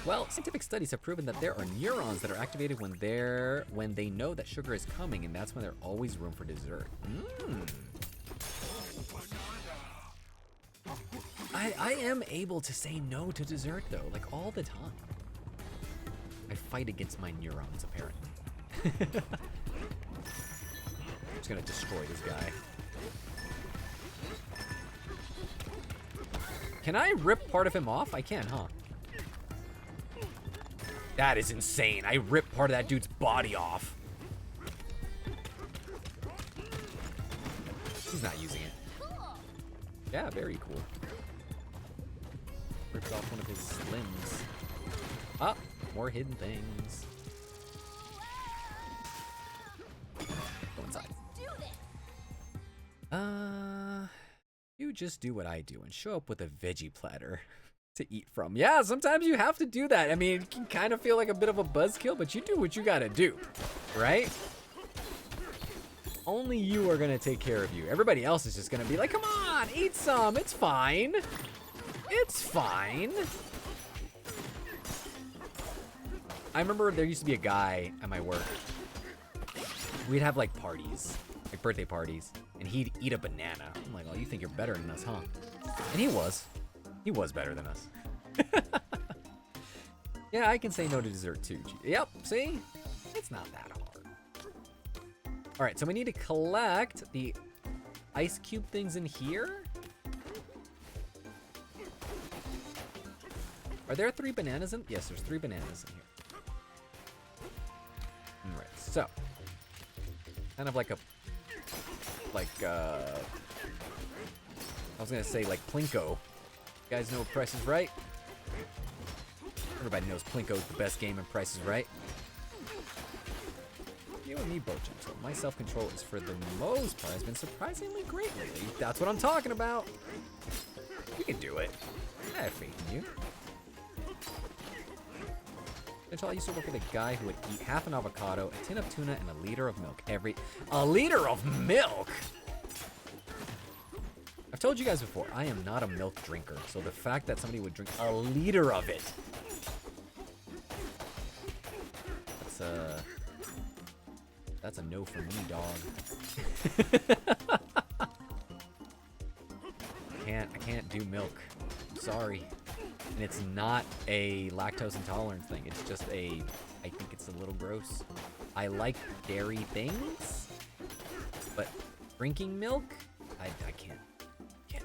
Well, scientific studies have proven that there are neurons that are activated when they know that sugar is coming, and that's when there's always room for dessert. I am able to say no to dessert though, like all the time. I fight against my neurons, apparently. I'm just gonna destroy this guy. Can I rip part of him off? I can, huh? That is insane. I ripped part of that dude's body off. He's not using it. Yeah, very cool. Ripped off one of his limbs. Ah, more hidden things. Go inside. You just do what I do and show up with a veggie platter to eat from. Yeah, sometimes you have to do that. I mean, it can kind of feel like a bit of a buzzkill, but you do what you gotta do, right? Only you are gonna take care of you. Everybody else is just gonna be like, come on, eat some. It's fine. It's fine. I remember there used to be a guy at my work. We'd have like parties, like birthday parties, and he'd eat a banana. I'm like, oh, you think you're better than us, huh? And he was. He was better than us. Yeah, I can say no to dessert too. Yep, see? It's not that hard. All right, so we need to collect the ice cube things in here. Are there 3 bananas in? Yes, there's 3 bananas in here. All right, so kind of like a, I was gonna say like Plinko. You guys know Price is Right? Everybody knows Plinko's the best game in Price is Right. You and me both, gentle. My self-control is for the most part has been surprisingly great lately. That's what I'm talking about. You can do it. I have faith in you. Until I used to work with a guy who would eat half an avocado, a tin of tuna, and a liter of milk a liter of milk? I've told you guys before, I am not a milk drinker, so the fact that somebody would drink a liter of it, that's a no for me, dog. I can't do milk. I'm sorry. And it's not a lactose intolerance thing. It's just I think it's a little gross. I like dairy things, but drinking milk, I can't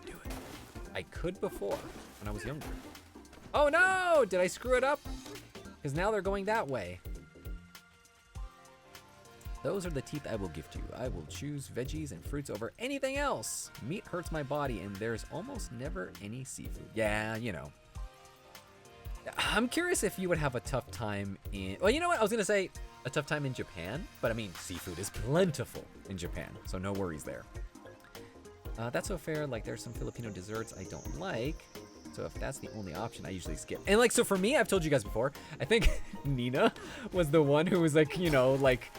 do it. I could before, when I was younger. Oh no! Did I screw it up? Because now they're going that way. Those are the teeth I will gift you. I will choose veggies and fruits over anything else. Meat hurts my body, and there's almost never any seafood. Yeah, you know. I'm curious if you would have a tough time in... Well, you know what? I was going to say a tough time in Japan, but I mean, seafood is plentiful in Japan, so no worries there. That's so fair. Like, there's some Filipino desserts I don't like, so if that's the only option, I usually skip. And, like, so for me, I've told you guys before, I think Nina was the one who was like, you know, like,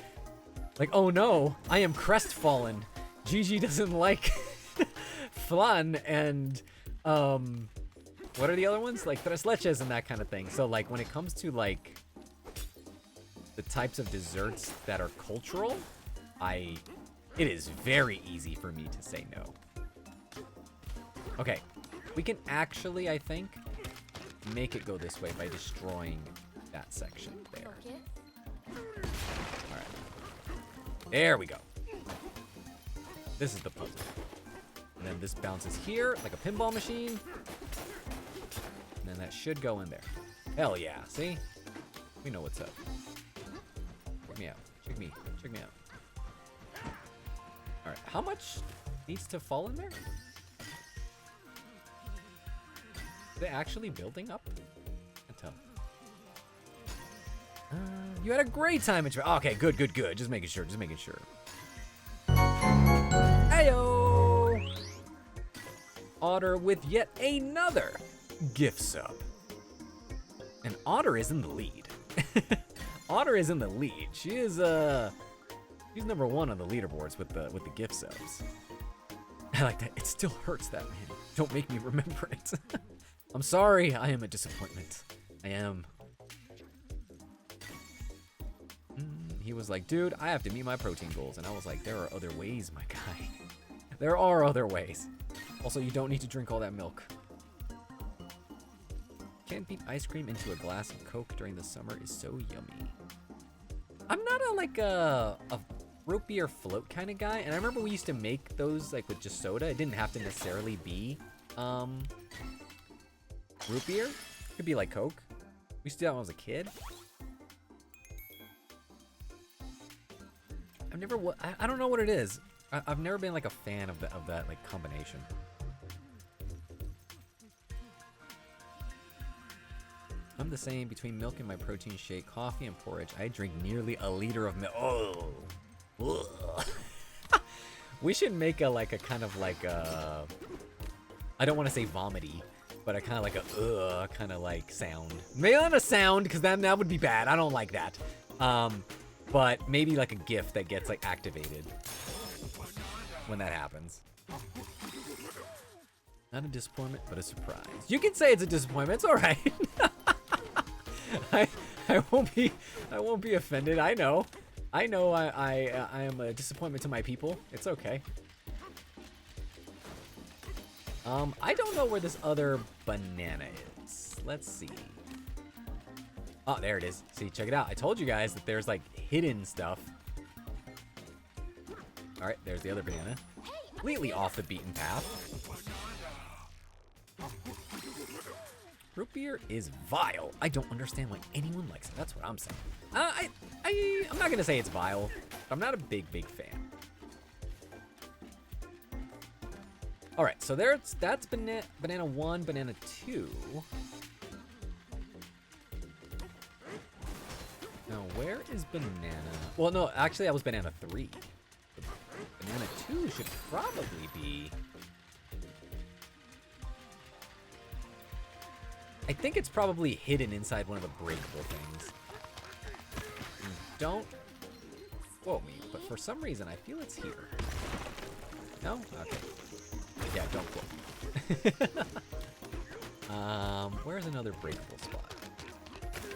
oh no, I am crestfallen. Gigi doesn't like flan and, what are the other ones? Like tres leches and that kind of thing. So like when it comes to like the types of desserts that are cultural, it is very easy for me to say no. Okay, we can actually, I think, make it go this way by destroying that section there. All right. There we go. This is the puzzle. And then this bounces here like a pinball machine. And then that should go in there. Hell yeah, see? We know what's up. Check me out. Check me out. How much needs to fall in there? Are they actually building up? I can't tell. You had a great time at okay, good. Just making sure. Heyo! Otter with yet another gift sub. And Otter is in the lead. Otter is in the lead. She is she's number 1 on the leaderboards with the gift subs. I like that. It still hurts that, man. Don't make me remember it. I'm sorry. I am a disappointment. I am. He was like, dude, I have to meet my protein goals. And I was like, there are other ways, my guy. There are other ways. Also, you don't need to drink all that milk. Can't beat ice cream into a glass of Coke during the summer is so yummy. I'm not a root beer float kind of guy. And I remember we used to make those like with just soda. It didn't have to necessarily be root beer. It could be like Coke. We used to do that when I was a kid. I've never, I don't know what it is. I've never been like a fan of that like combination. I'm the same between milk and my protein shake, coffee and porridge. I drink nearly a liter of milk. Oh, we should make a kind of like a, I don't want to say vomity, but a kind of like a kind of like sound. Maybe not a sound because that would be bad. I don't like that. But maybe like a GIF that gets like activated when that happens. Not a disappointment, but a surprise. You can say it's a disappointment. It's all right. I won't be offended. I know. I am a disappointment to my people. It's okay. I don't know where this other banana is. Let's see. Oh, there it is. See, check it out. I told you guys that there's like hidden stuff. All right, there's the other banana. Completely off the beaten path. Root beer is vile. I don't understand why anyone likes it. That's what I'm saying. I'm not gonna say it's vile, but I'm not a big fan. All right, so that's banana 1, banana 2. Now, where is banana? Well, no, actually, that was banana 3. Banana 2 should probably be... I think it's probably hidden inside one of the breakable things. And don't quote me, but for some reason, I feel it's here. No? Okay. Yeah, don't quote me. Where's another breakable spot?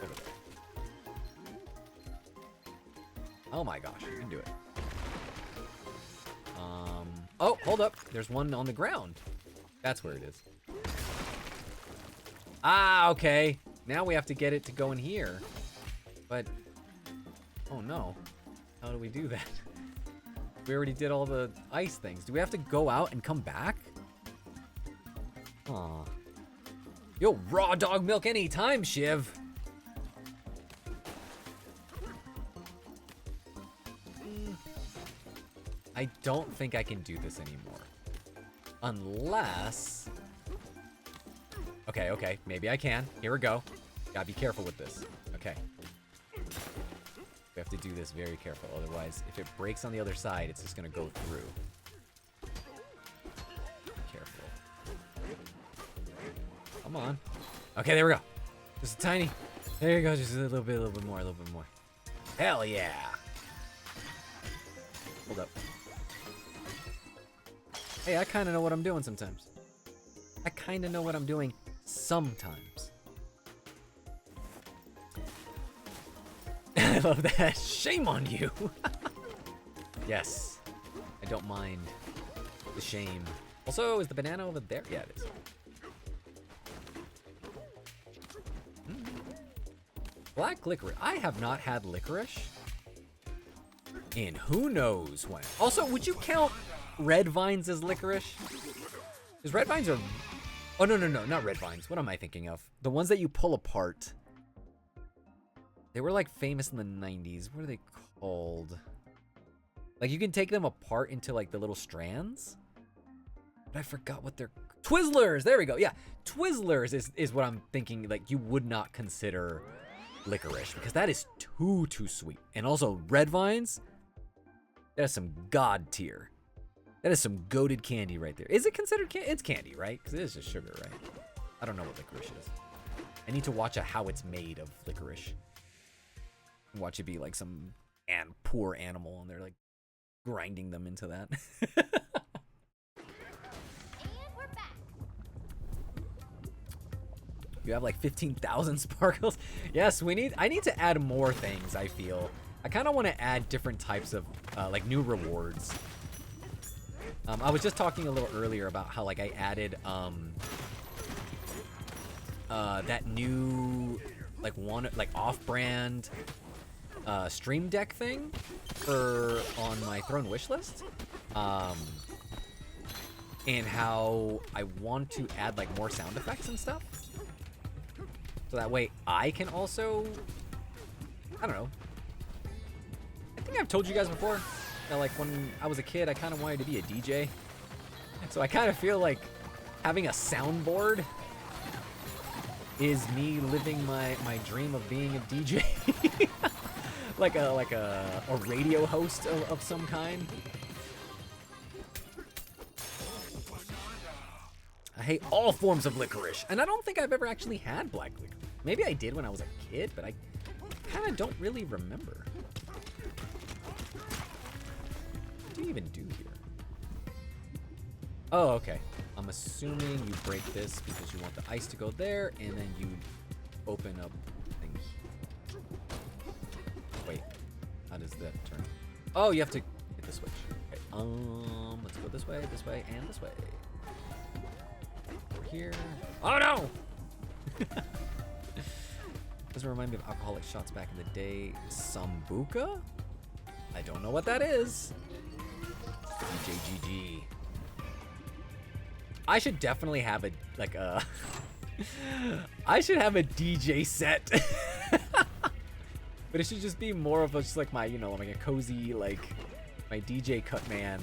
Over there. Oh my gosh, you can do it. Oh, hold up. There's one on the ground. That's where it is. Ah, okay. Now we have to get it to go in here. But, oh no. How do we do that? We already did all the ice things. Do we have to go out and come back? Aw. Yo, raw dog milk anytime, Shiv. I don't think I can do this anymore. Unless... Okay, maybe I can. Here we go. Gotta be careful with this. Okay. We have to do this very careful. Otherwise, if it breaks on the other side, it's just gonna go through. Careful. Come on. Okay, there we go. Just a tiny... There you go. Just a little bit more. Hell yeah. Hold up. Hey, I kind of know what I'm doing sometimes. I love that. Shame on you. Yes. I don't mind the shame. Also, is the banana over there? Yeah, it is. Black licorice. I have not had licorice in who knows when. Also, would you count red vines as licorice? Because red vines are... Oh, no, not red vines. What am I thinking of? The ones that you pull apart. They were like famous in the 90s. What are they called? Like, you can take them apart into, like, the little strands. But I forgot what they're... Twizzlers! There we go. Yeah, Twizzlers is what I'm thinking, like, you would not consider licorice. Because that is too sweet. And also, red vines, that is some god tier. That is some goated candy right there. Is it considered candy? It's candy, right? Because it is just sugar, right? I don't know what licorice is. I need to watch how it's made of licorice. Watch it be like some poor animal, and they're like grinding them into that. And we're back. You have like 15,000 sparkles. Yes, I need to add more things, I feel. I kind of want to add different types of like new rewards. I was just talking a little earlier about how like I added that new like off-brand Stream Deck thing on my Throne wish list, and how I want to add like more sound effects and stuff, so that way I can also, I don't know. I think I've told you guys before that like when I was a kid, I kind of wanted to be a DJ, so I kind of feel like having a soundboard is me living my dream of being a DJ. like a radio host of some kind. I hate all forms of licorice, and I don't think I've ever actually had black licorice. Maybe I did when I was a kid, but I kind of don't really remember. What do you even do here? Oh, okay. I'm assuming you break this because you want the ice to go there, and then you open up things. Wait, how does that turn? Oh, you have to hit the switch. Okay, let's go this way, and this way. Over here. Oh no! Doesn't remind me of alcoholic shots back in the day. Sambuca? I don't know what that is. DJGG. I should definitely have I should have a DJ set. But it should just be more of just like my, like a cozy, like my DJ Cutman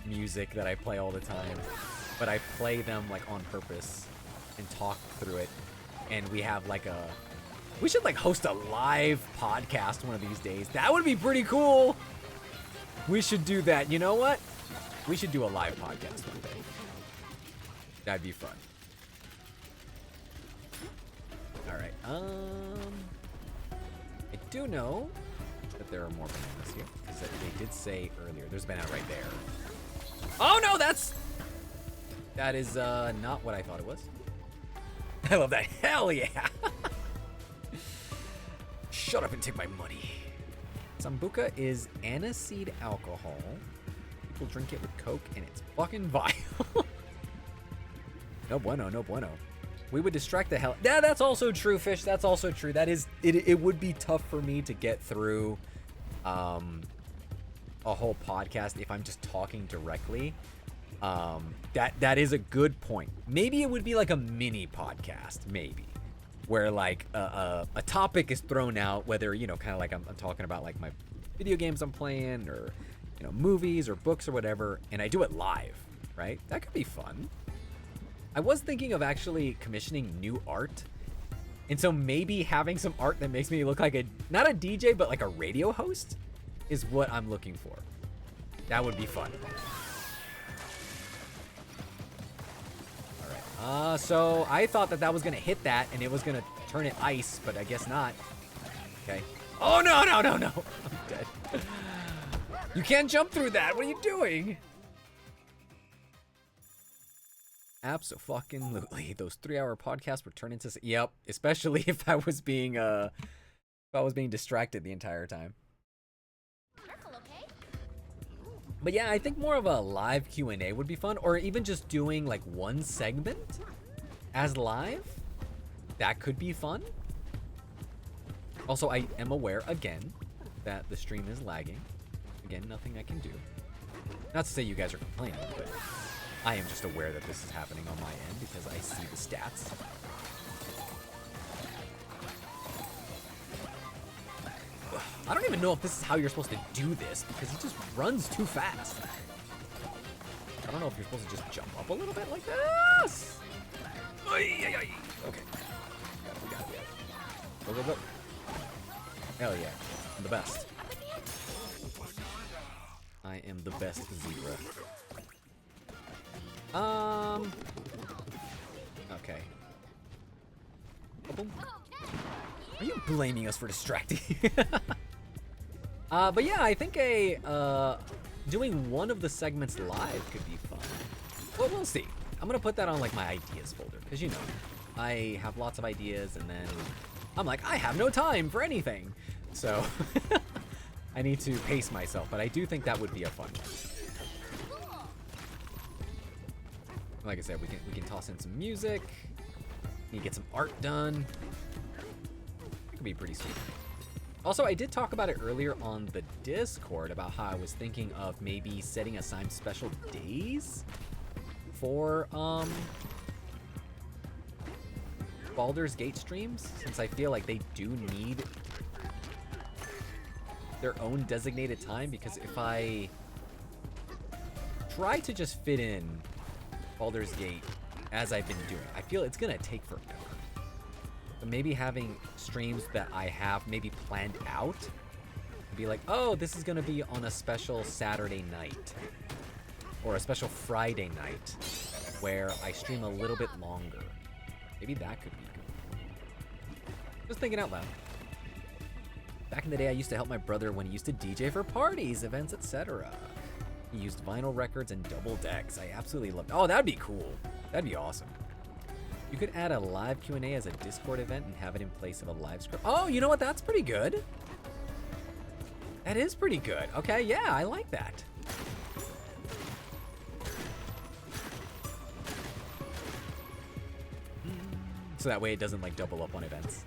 music that I play all the time. But I play them like on purpose and talk through it. And we have like we should like host a live podcast one of these days. That would be pretty cool. We should do that. You know what? We should do a live podcast one day. That'd be fun. Alright, I do know that there are more bananas here, because they did say earlier, there's a banana right there. Oh no, that is not what I thought it was. I love that. Hell yeah! Shut up and take my money. Sambuca is aniseed alcohol. People drink it with Coke, and it's fucking vile. No bueno, no bueno. We would distract the hell. Yeah, that's also true, Fish. That's also true. That is, it would be tough for me to get through a whole podcast if I'm just talking directly. That is a good point. Maybe it would be like a mini podcast, maybe, where like a topic is thrown out, whether, kind of like I'm talking about like my video games I'm playing, or movies or books or whatever, and I do it live, right? That could be fun. I was thinking of actually commissioning new art, and so maybe having some art that makes me look like not a DJ, but like a radio host is what I'm looking for. That would be fun. All right. So I thought that was gonna hit that and it was gonna turn it ice, but I guess not. Okay. Oh no! I'm dead. You can't jump through that. What are you doing? Abso-fucking-lutely. Those 3-hour podcasts would turn into... Yep, especially if I was being distracted the entire time. Careful, okay? But yeah, I think more of a live Q&A would be fun, or even just doing like one segment as live. That could be fun. Also, I am aware, again, that the stream is lagging. Again, nothing I can do. Not to say you guys are complaining, but... I am just aware that this is happening on my end because I see the stats. I don't even know if this is how you're supposed to do this because he just runs too fast. I don't know if you're supposed to just jump up a little bit like this. Okay. Got it. Go, go, go. Hell yeah. I'm the best. I am the best zebra. Okay. Boom. Are you blaming us for distracting? But yeah, I think doing one of the segments live could be fun. Well, we'll see. I'm gonna put that on like my ideas folder, because you know, I have lots of ideas and then I'm like, I have no time for anything. So I need to pace myself, but I do think that would be a fun one. Like I said, we can toss in some music. We can get some art done. It could be pretty sweet. Also, I did talk about it earlier on the Discord about how I was thinking of maybe setting aside special days for Baldur's Gate streams, since I feel like they do need their own designated time, because if I try to just fit in Baldur's Gate as I've been doing, I feel it's gonna take forever. But maybe having streams that I have maybe planned out, be like, oh, this is gonna be on a special Saturday night or a special Friday night where I stream a little bit longer. Maybe that could be good. Just thinking out loud. Back in the day, I used to help my brother when he used to DJ for parties, events, etc. He used vinyl records and double decks. I absolutely loved it. Oh, that'd be cool. That'd be awesome. You could add a live Q&A as a Discord event and have it in place of a live script. Oh, you know what? That's pretty good. That is pretty good. Okay, yeah, I like that. So that way it doesn't like double up on events.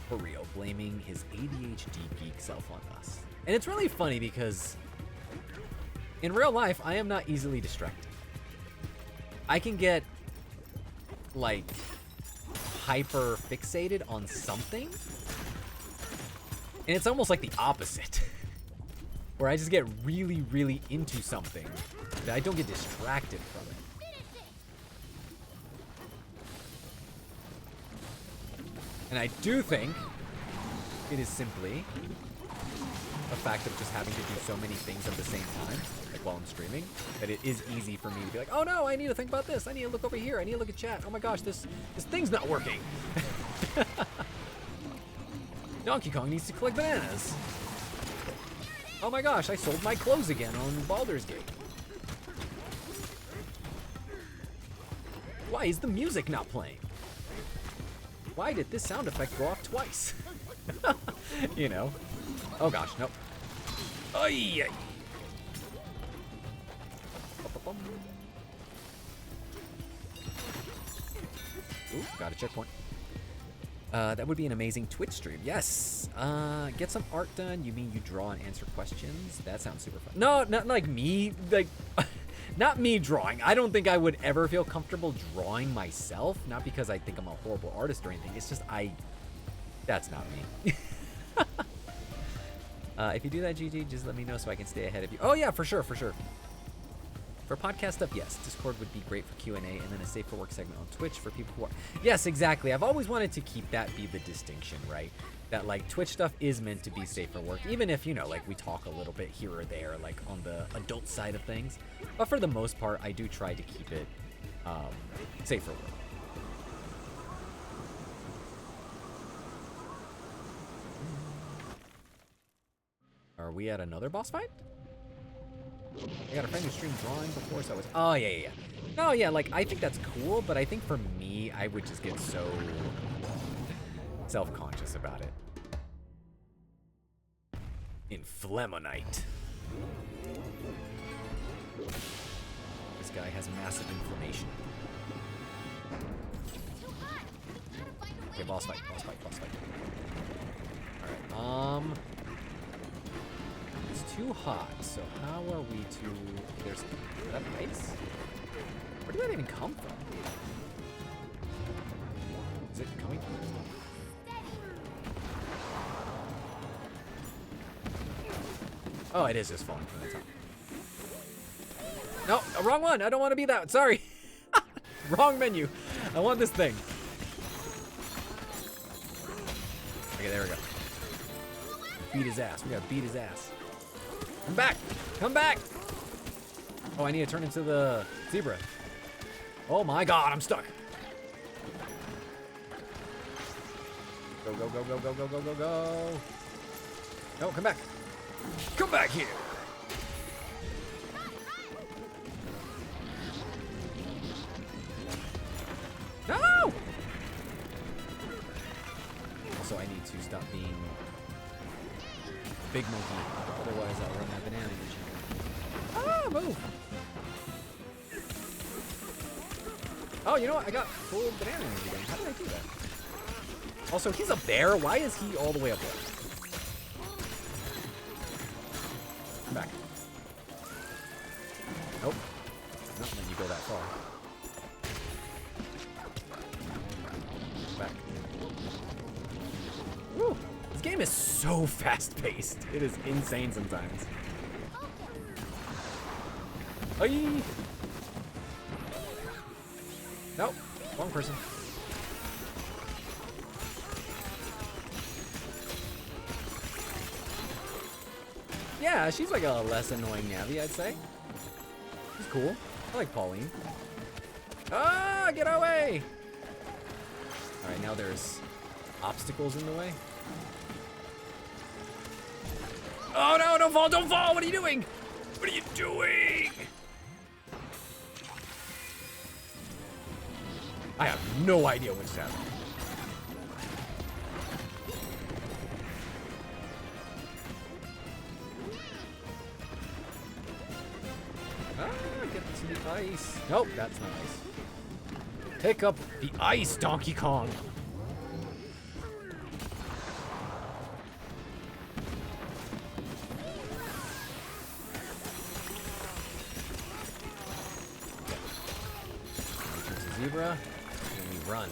For real, blaming his ADHD geek self on us. And it's really funny because in real life, I am not easily distracted. I can get like hyper fixated on something, and it's almost like the opposite, where I just get really, really into something that I don't get distracted from it. And I do think it is simply a fact of just having to do so many things at the same time, like while I'm streaming, that it is easy for me to be like, oh no, I need to think about this. I need to look over here. I need to look at chat. Oh my gosh, this thing's not working. Donkey Kong needs to collect bananas. Oh my gosh, I sold my clothes again on Baldur's Gate. Why is the music not playing? Why did this sound effect go off twice? You know. Oh gosh, nope. Ay. Ooh, got a checkpoint. That would be an amazing Twitch stream. Yes. Get some art done. You mean you draw and answer questions? That sounds super fun. No, not like me. Like, not me drawing. I don't think I would ever feel comfortable drawing myself. Not because I think I'm a horrible artist or anything. It's just that's not me. If you do that, GG, just let me know so I can stay ahead of you. Oh yeah, for sure, for sure. For podcast stuff, yes, Discord would be great for Q&A, and then a safe for work segment on Twitch for people who are... Yes, exactly. I've always wanted to keep that be the distinction, right? That, like, Twitch stuff is meant to be safe for work, even if, you know, like, we talk a little bit here or there, like, on the adult side of things. But for the most part, I do try to keep it safe for work. Are we at another boss fight? I got a friend who streamed drawing before, so I was... Oh, yeah. No, yeah, like, I think that's cool, but I think for me, I would just get so self-conscious about it. Inflamonite. This guy has massive inflammation. Okay, boss fight. Alright, it's too hot, so how are we to... Is that ice? Where did that even come from? Is it coming from... Oh, it is just falling from the top. No, wrong one. I don't want to be that. Sorry. Wrong menu. I want this thing. Okay, there we go. Beat his ass. We gotta beat his ass. Come back. Come back. Oh, I need to turn into the zebra. Oh my god, I'm stuck. Go, go, go, go, go, go, go, go, go. No, come back. Come back here. No! Also, I need to stop being a big monkey. Otherwise, I'll run that banana energy. Ah, move! Oh, you know what? I got full banana energy again. How did I do that? Also, he's a bear. Why is he all the way up there? Come back. Nope. Not when you go that far. Back. Woo! This game is so fast-paced. It is insane sometimes. Aye. Nope. Wrong person. Yeah, she's like a less annoying Navi, I'd say. She's cool. I like Pauline. Ah, get away! Alright, now there's obstacles in the way. Oh no, don't fall, don't fall! What are you doing? What are you doing? I have no idea what's happening. Ah, get to the ice. Nope, that's not ice. Pick up the ice, Donkey Kong. Zebra, and we run.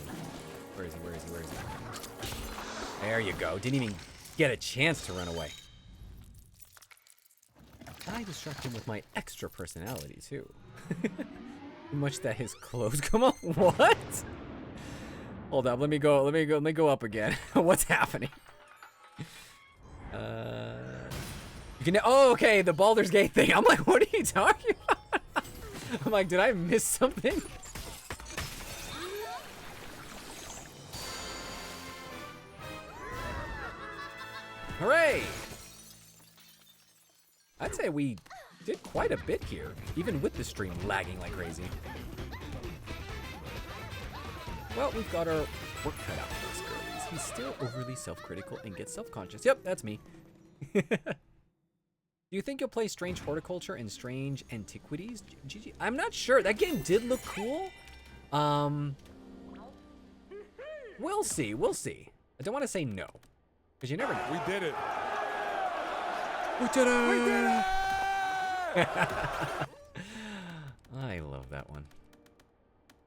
Where is he? Where is he? Where is he? There you go. Didn't even get a chance to run away. I distract him with my extra personality too. Much that his clothes come off. What? Hold up. Let me go. Let me go up again. What's happening? You can. Oh, okay. The Baldur's Gate thing. I'm like, what are you talking about? I'm like, did I miss something? Hooray! I'd say we did quite a bit here, even with the stream lagging like crazy. Well, we've got our work cut out for us, girlies. He's still overly self-critical and gets self-conscious. Yep, that's me. Do you think you'll play Strange Horticulture and Strange Antiquities? GG. I'm not sure. That game did look cool. We'll see. We'll see. I don't want to say no. Because you never know. We did it. We did it! We did it! I love that one.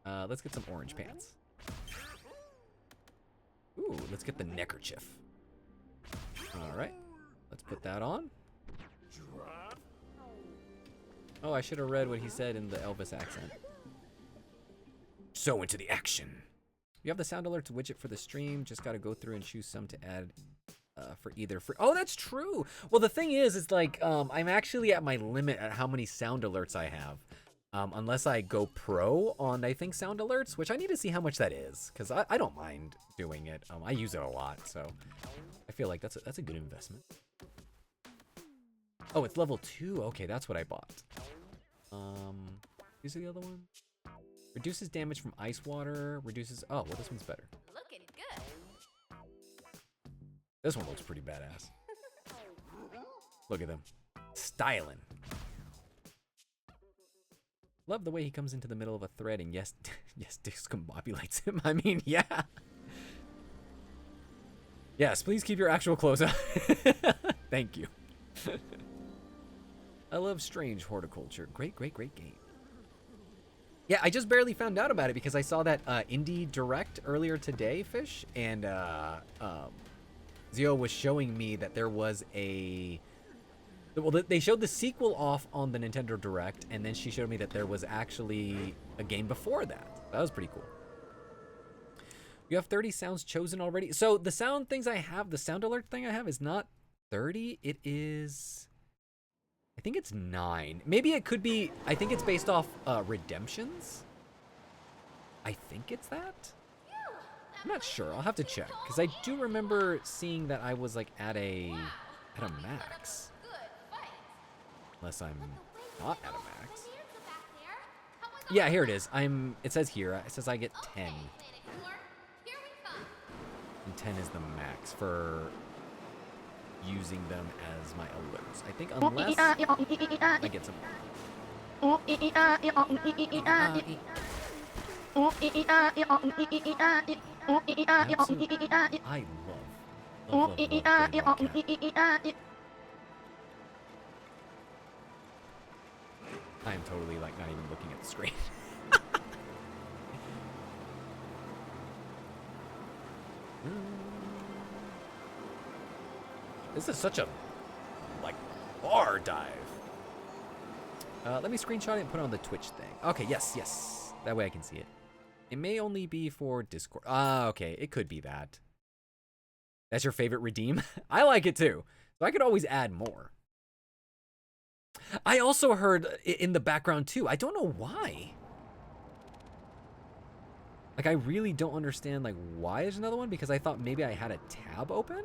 Let's get some orange pants. Ooh, let's get the neckerchief. Alright. Let's put that on. Oh, I should have read what he said in the Elvis accent. So into the action. You have the sound alerts widget for the stream. Just got to go through and choose some to add for either free. Oh, that's true. Well, the thing is, it's like I'm actually at my limit at how many sound alerts I have. Unless I go pro on, I think, sound alerts, which I need to see how much that is, because I don't mind doing it. I use it a lot, so I feel like that's a good investment. Oh, it's level 2. Okay, that's what I bought. Is the other one? Reduces damage from ice water. Reduces. Oh, well, this one's better. Looking good. This one looks pretty badass. Look at them, styling. Love the way he comes into the middle of a thread and yes, discombobulates him. I mean, yeah. Yes, please keep your actual clothes on. Thank you. I love Strange Horticulture. Great game. Yeah, I just barely found out about it because I saw that indie direct earlier today, Fish, and Zio was showing me that there was a Well, they showed the sequel off on the Nintendo Direct, and then she showed me that there was actually a game before that. That was pretty cool. You have 30 sounds chosen already. So the sound things I have, the sound alert thing I have is not 30. It is, I think it's 9. Maybe it could be, I think it's based off redemptions. I think it's that. I'm not sure. I'll have to check because I do remember seeing that I was like at a max. Unless I'm not at a max. Yeah, here it is. It says here. It says I get 10. And 10 is the max for using them as my alerts. I think unless I get some. I love I am totally like not even looking at the screen. This is such a like bar dive. Let me screenshot it and put it on the Twitch thing. Okay, yes. That way I can see it. It may only be for Discord. Ah, okay. It could be that. That's your favorite redeem? I like it too. So I could always add more. I also heard it in the background too. I don't know why. Like I really don't understand like why there's another one because I thought maybe I had a tab open.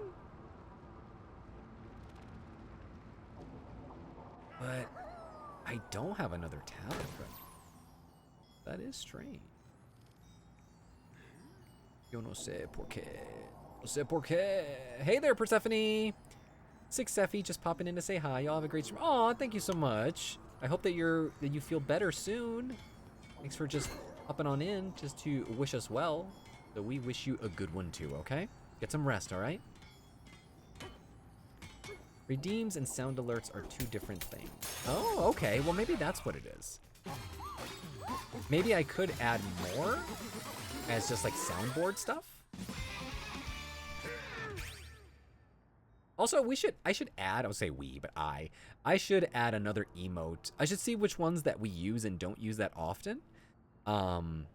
But I don't have another tab open. That is strange. Yo no sé por qué. No sé por qué. Hey there, Persephone. 6Sephi just popping in to say hi. Y'all have a great stream. Aw, thank you so much. I hope that you feel better soon. Thanks for just hopping on in just to wish us well. So we wish you a good one too, okay? Get some rest, all right? Redeems and sound alerts are two different things. Oh, okay. Well, maybe that's what it is. Maybe I could add more as just like soundboard stuff. Also, I should add, I'll say we, but I should add another emote. I should see which ones that we use and don't use that often. And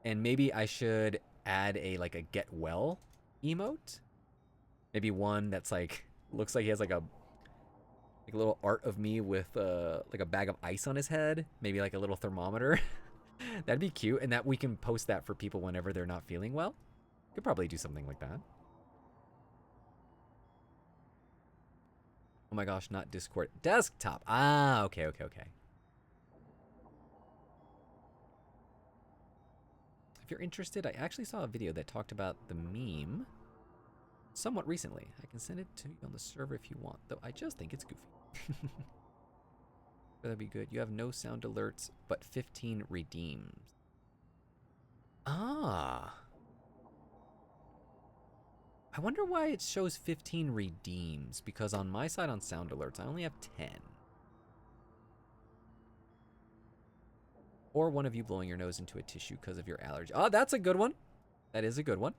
maybe I should add like a get well emote. Maybe one that's like, looks like he has like a little art of me with like a bag of ice on his head. Maybe like a little thermometer. That'd be cute. And that we can post that for people whenever they're not feeling well. Could probably do something like that. Oh my gosh, not Discord. Desktop. Ah, okay. If you're interested, I actually saw a video that talked about the meme somewhat recently. I can send it to you on the server if you want, though I just think it's goofy. That'd be good. You have no sound alerts, but 15 redeems. Ah. I wonder why it shows 15 redeems, because on my side on sound alerts, I only have 10. Or one of you blowing your nose into a tissue because of your allergy. Oh, that's a good one. That is a good one.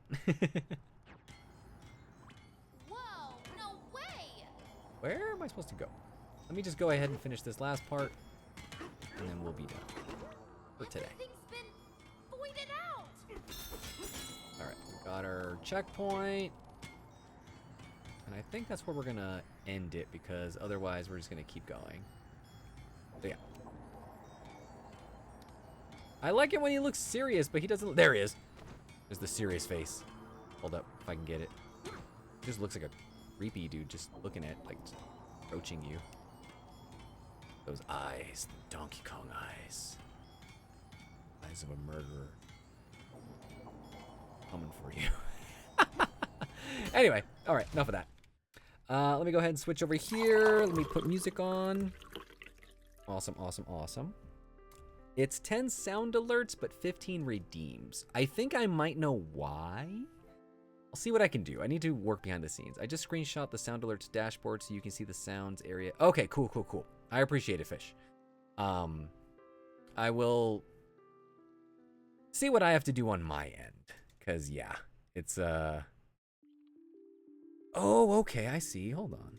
Whoa, no way! Where am I supposed to go? Let me just go ahead and finish this last part, and then we'll be done for today. Everything's been voided out! All right, we got our checkpoint. And I think that's where we're gonna end it because otherwise we're just gonna keep going. So yeah. I like it when he looks serious, but he doesn't. There he is. There's the serious face. Hold up, if I can get it. He just looks like a creepy dude just looking at, like, approaching you. Those eyes, the Donkey Kong eyes. Eyes of a murderer. Coming for you. Anyway, all right, enough of that. Let me go ahead and switch over here. Let me put music on. Awesome. It's 10 sound alerts, but 15 redeems. I think I might know why. I'll see what I can do. I need to work behind the scenes. I just screenshot the sound alerts dashboard so you can see the sounds area. Okay, cool. I appreciate it, Fish. I will see what I have to do on my end. Because, yeah, it's, Oh, okay, I see. Hold on.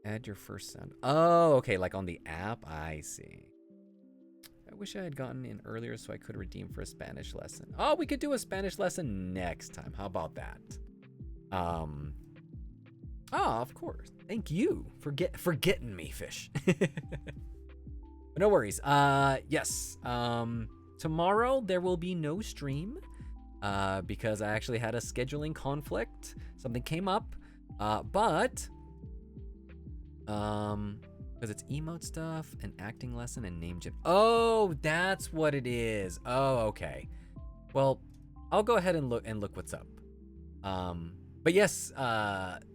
Add your first sound. Oh, okay, like on the app. I see. I wish I had gotten in earlier so I could redeem for a Spanish lesson. Oh, we could do a Spanish lesson next time. How about that? Oh, of course. Thank you for getting me, Fish. But no worries. Yes. Tomorrow there will be no stream because I actually had a scheduling conflict. Something came up. But because it's emote stuff, an acting lesson, and name chip. Oh, that's what it is. Oh, okay. Well, I'll go ahead and look what's up. But yes,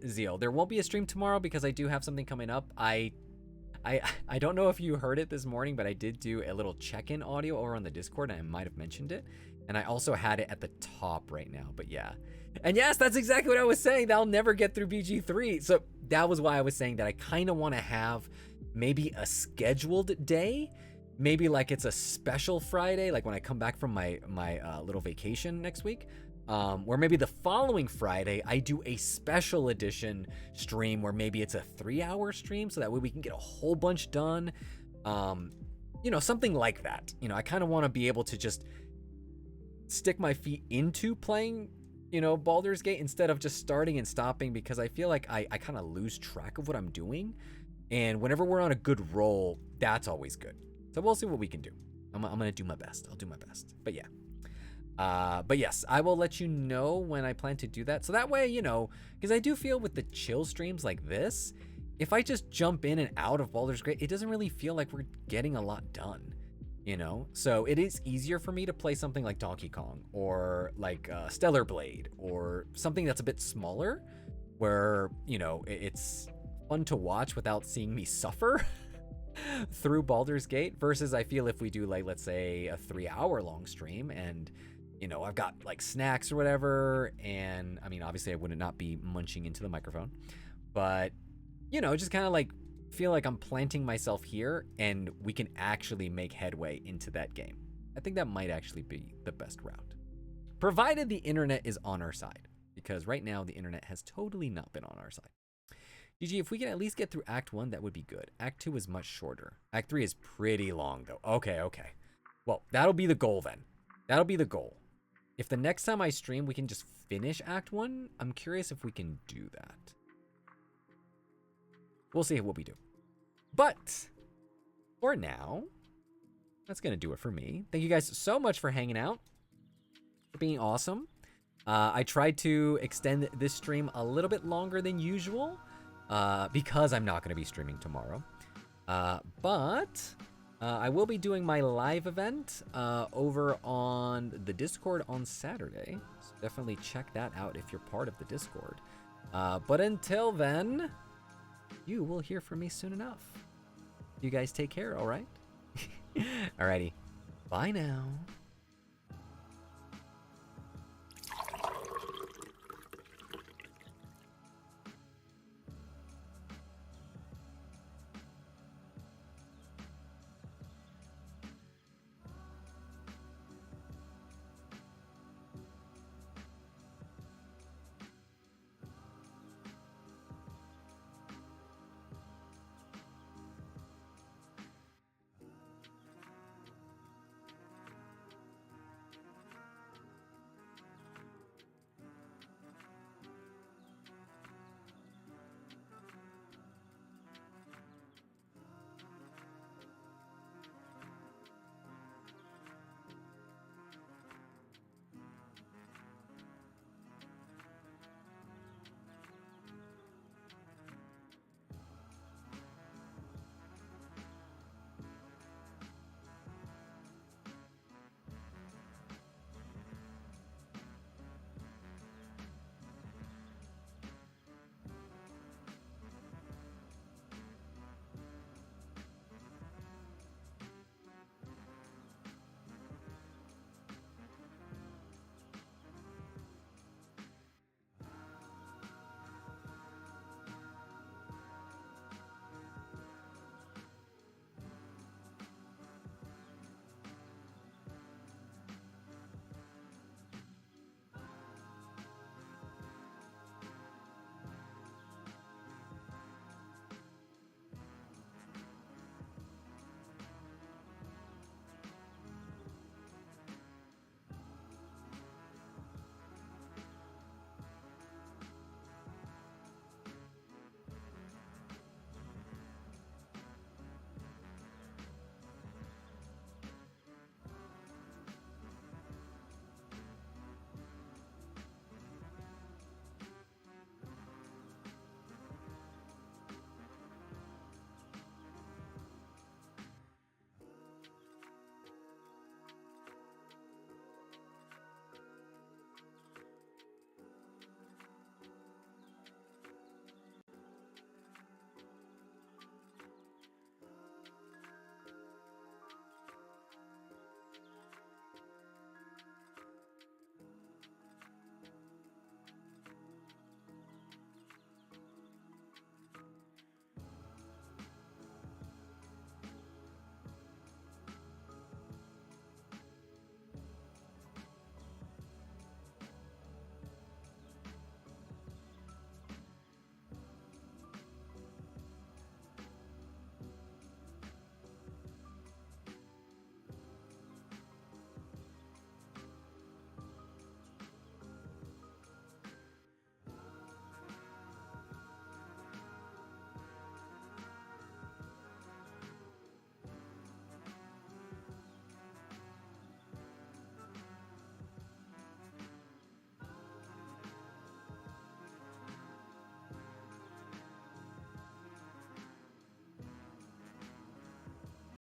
Zeal, there won't be a stream tomorrow because I do have something coming up. I don't know if you heard it this morning, but I did do a little check-in audio over on the Discord, and I might have mentioned it. And I also had it at the top right now, but yeah. And yes, that's exactly what I was saying. That'll never get through BG3. So that was why I was saying that I kind of want to have maybe a scheduled day. Maybe like it's a special Friday, like when I come back from my little vacation next week. Where maybe the following Friday, I do a special edition stream where maybe it's a 3-hour stream. So that way we can get a whole bunch done. You know, something like that. You know, I kind of want to be able to just stick my feet into playing, you know, Baldur's Gate instead of just starting and stopping, because I feel like I kind of lose track of what I'm doing. And whenever we're on a good roll, that's always good. So we'll see what we can do. I'm going to do my best. I'll do my best. But yeah. But yes, I will let you know when I plan to do that. So that way, you know, because I do feel with the chill streams like this, if I just jump in and out of Baldur's Gate, it doesn't really feel like we're getting a lot done. You know, so it is easier for me to play something like Donkey Kong or like Stellar Blade or something that's a bit smaller where, you know, it's fun to watch without seeing me suffer through Baldur's Gate versus I feel if we do like, let's say a 3-hour long stream and, you know, I've got like snacks or whatever. And I mean, obviously I would not be munching into the microphone, but, you know, just kind of like feel like I'm planting myself here and we can actually make headway into that game. I think that might actually be the best route, provided the internet is on our side, because right now the internet has totally not been on our side. GG, if we can at least get through Act 1, that would be good. Act 2 is much shorter. Act 3 is pretty long though. Okay. Well, that'll be the goal then. That'll be the goal. If the next time I stream we can just finish Act 1, I'm curious if we can do that. We'll see what we do. But for now, that's going to do it for me. Thank you guys so much for hanging out, for being awesome. I tried to extend this stream a little bit longer than usual because I'm not going to be streaming tomorrow. But I will be doing my live event over on the Discord on Saturday. So definitely check that out if you're part of the Discord. But until then, you will hear from me soon enough. You guys take care, all right? Alrighty. Bye now.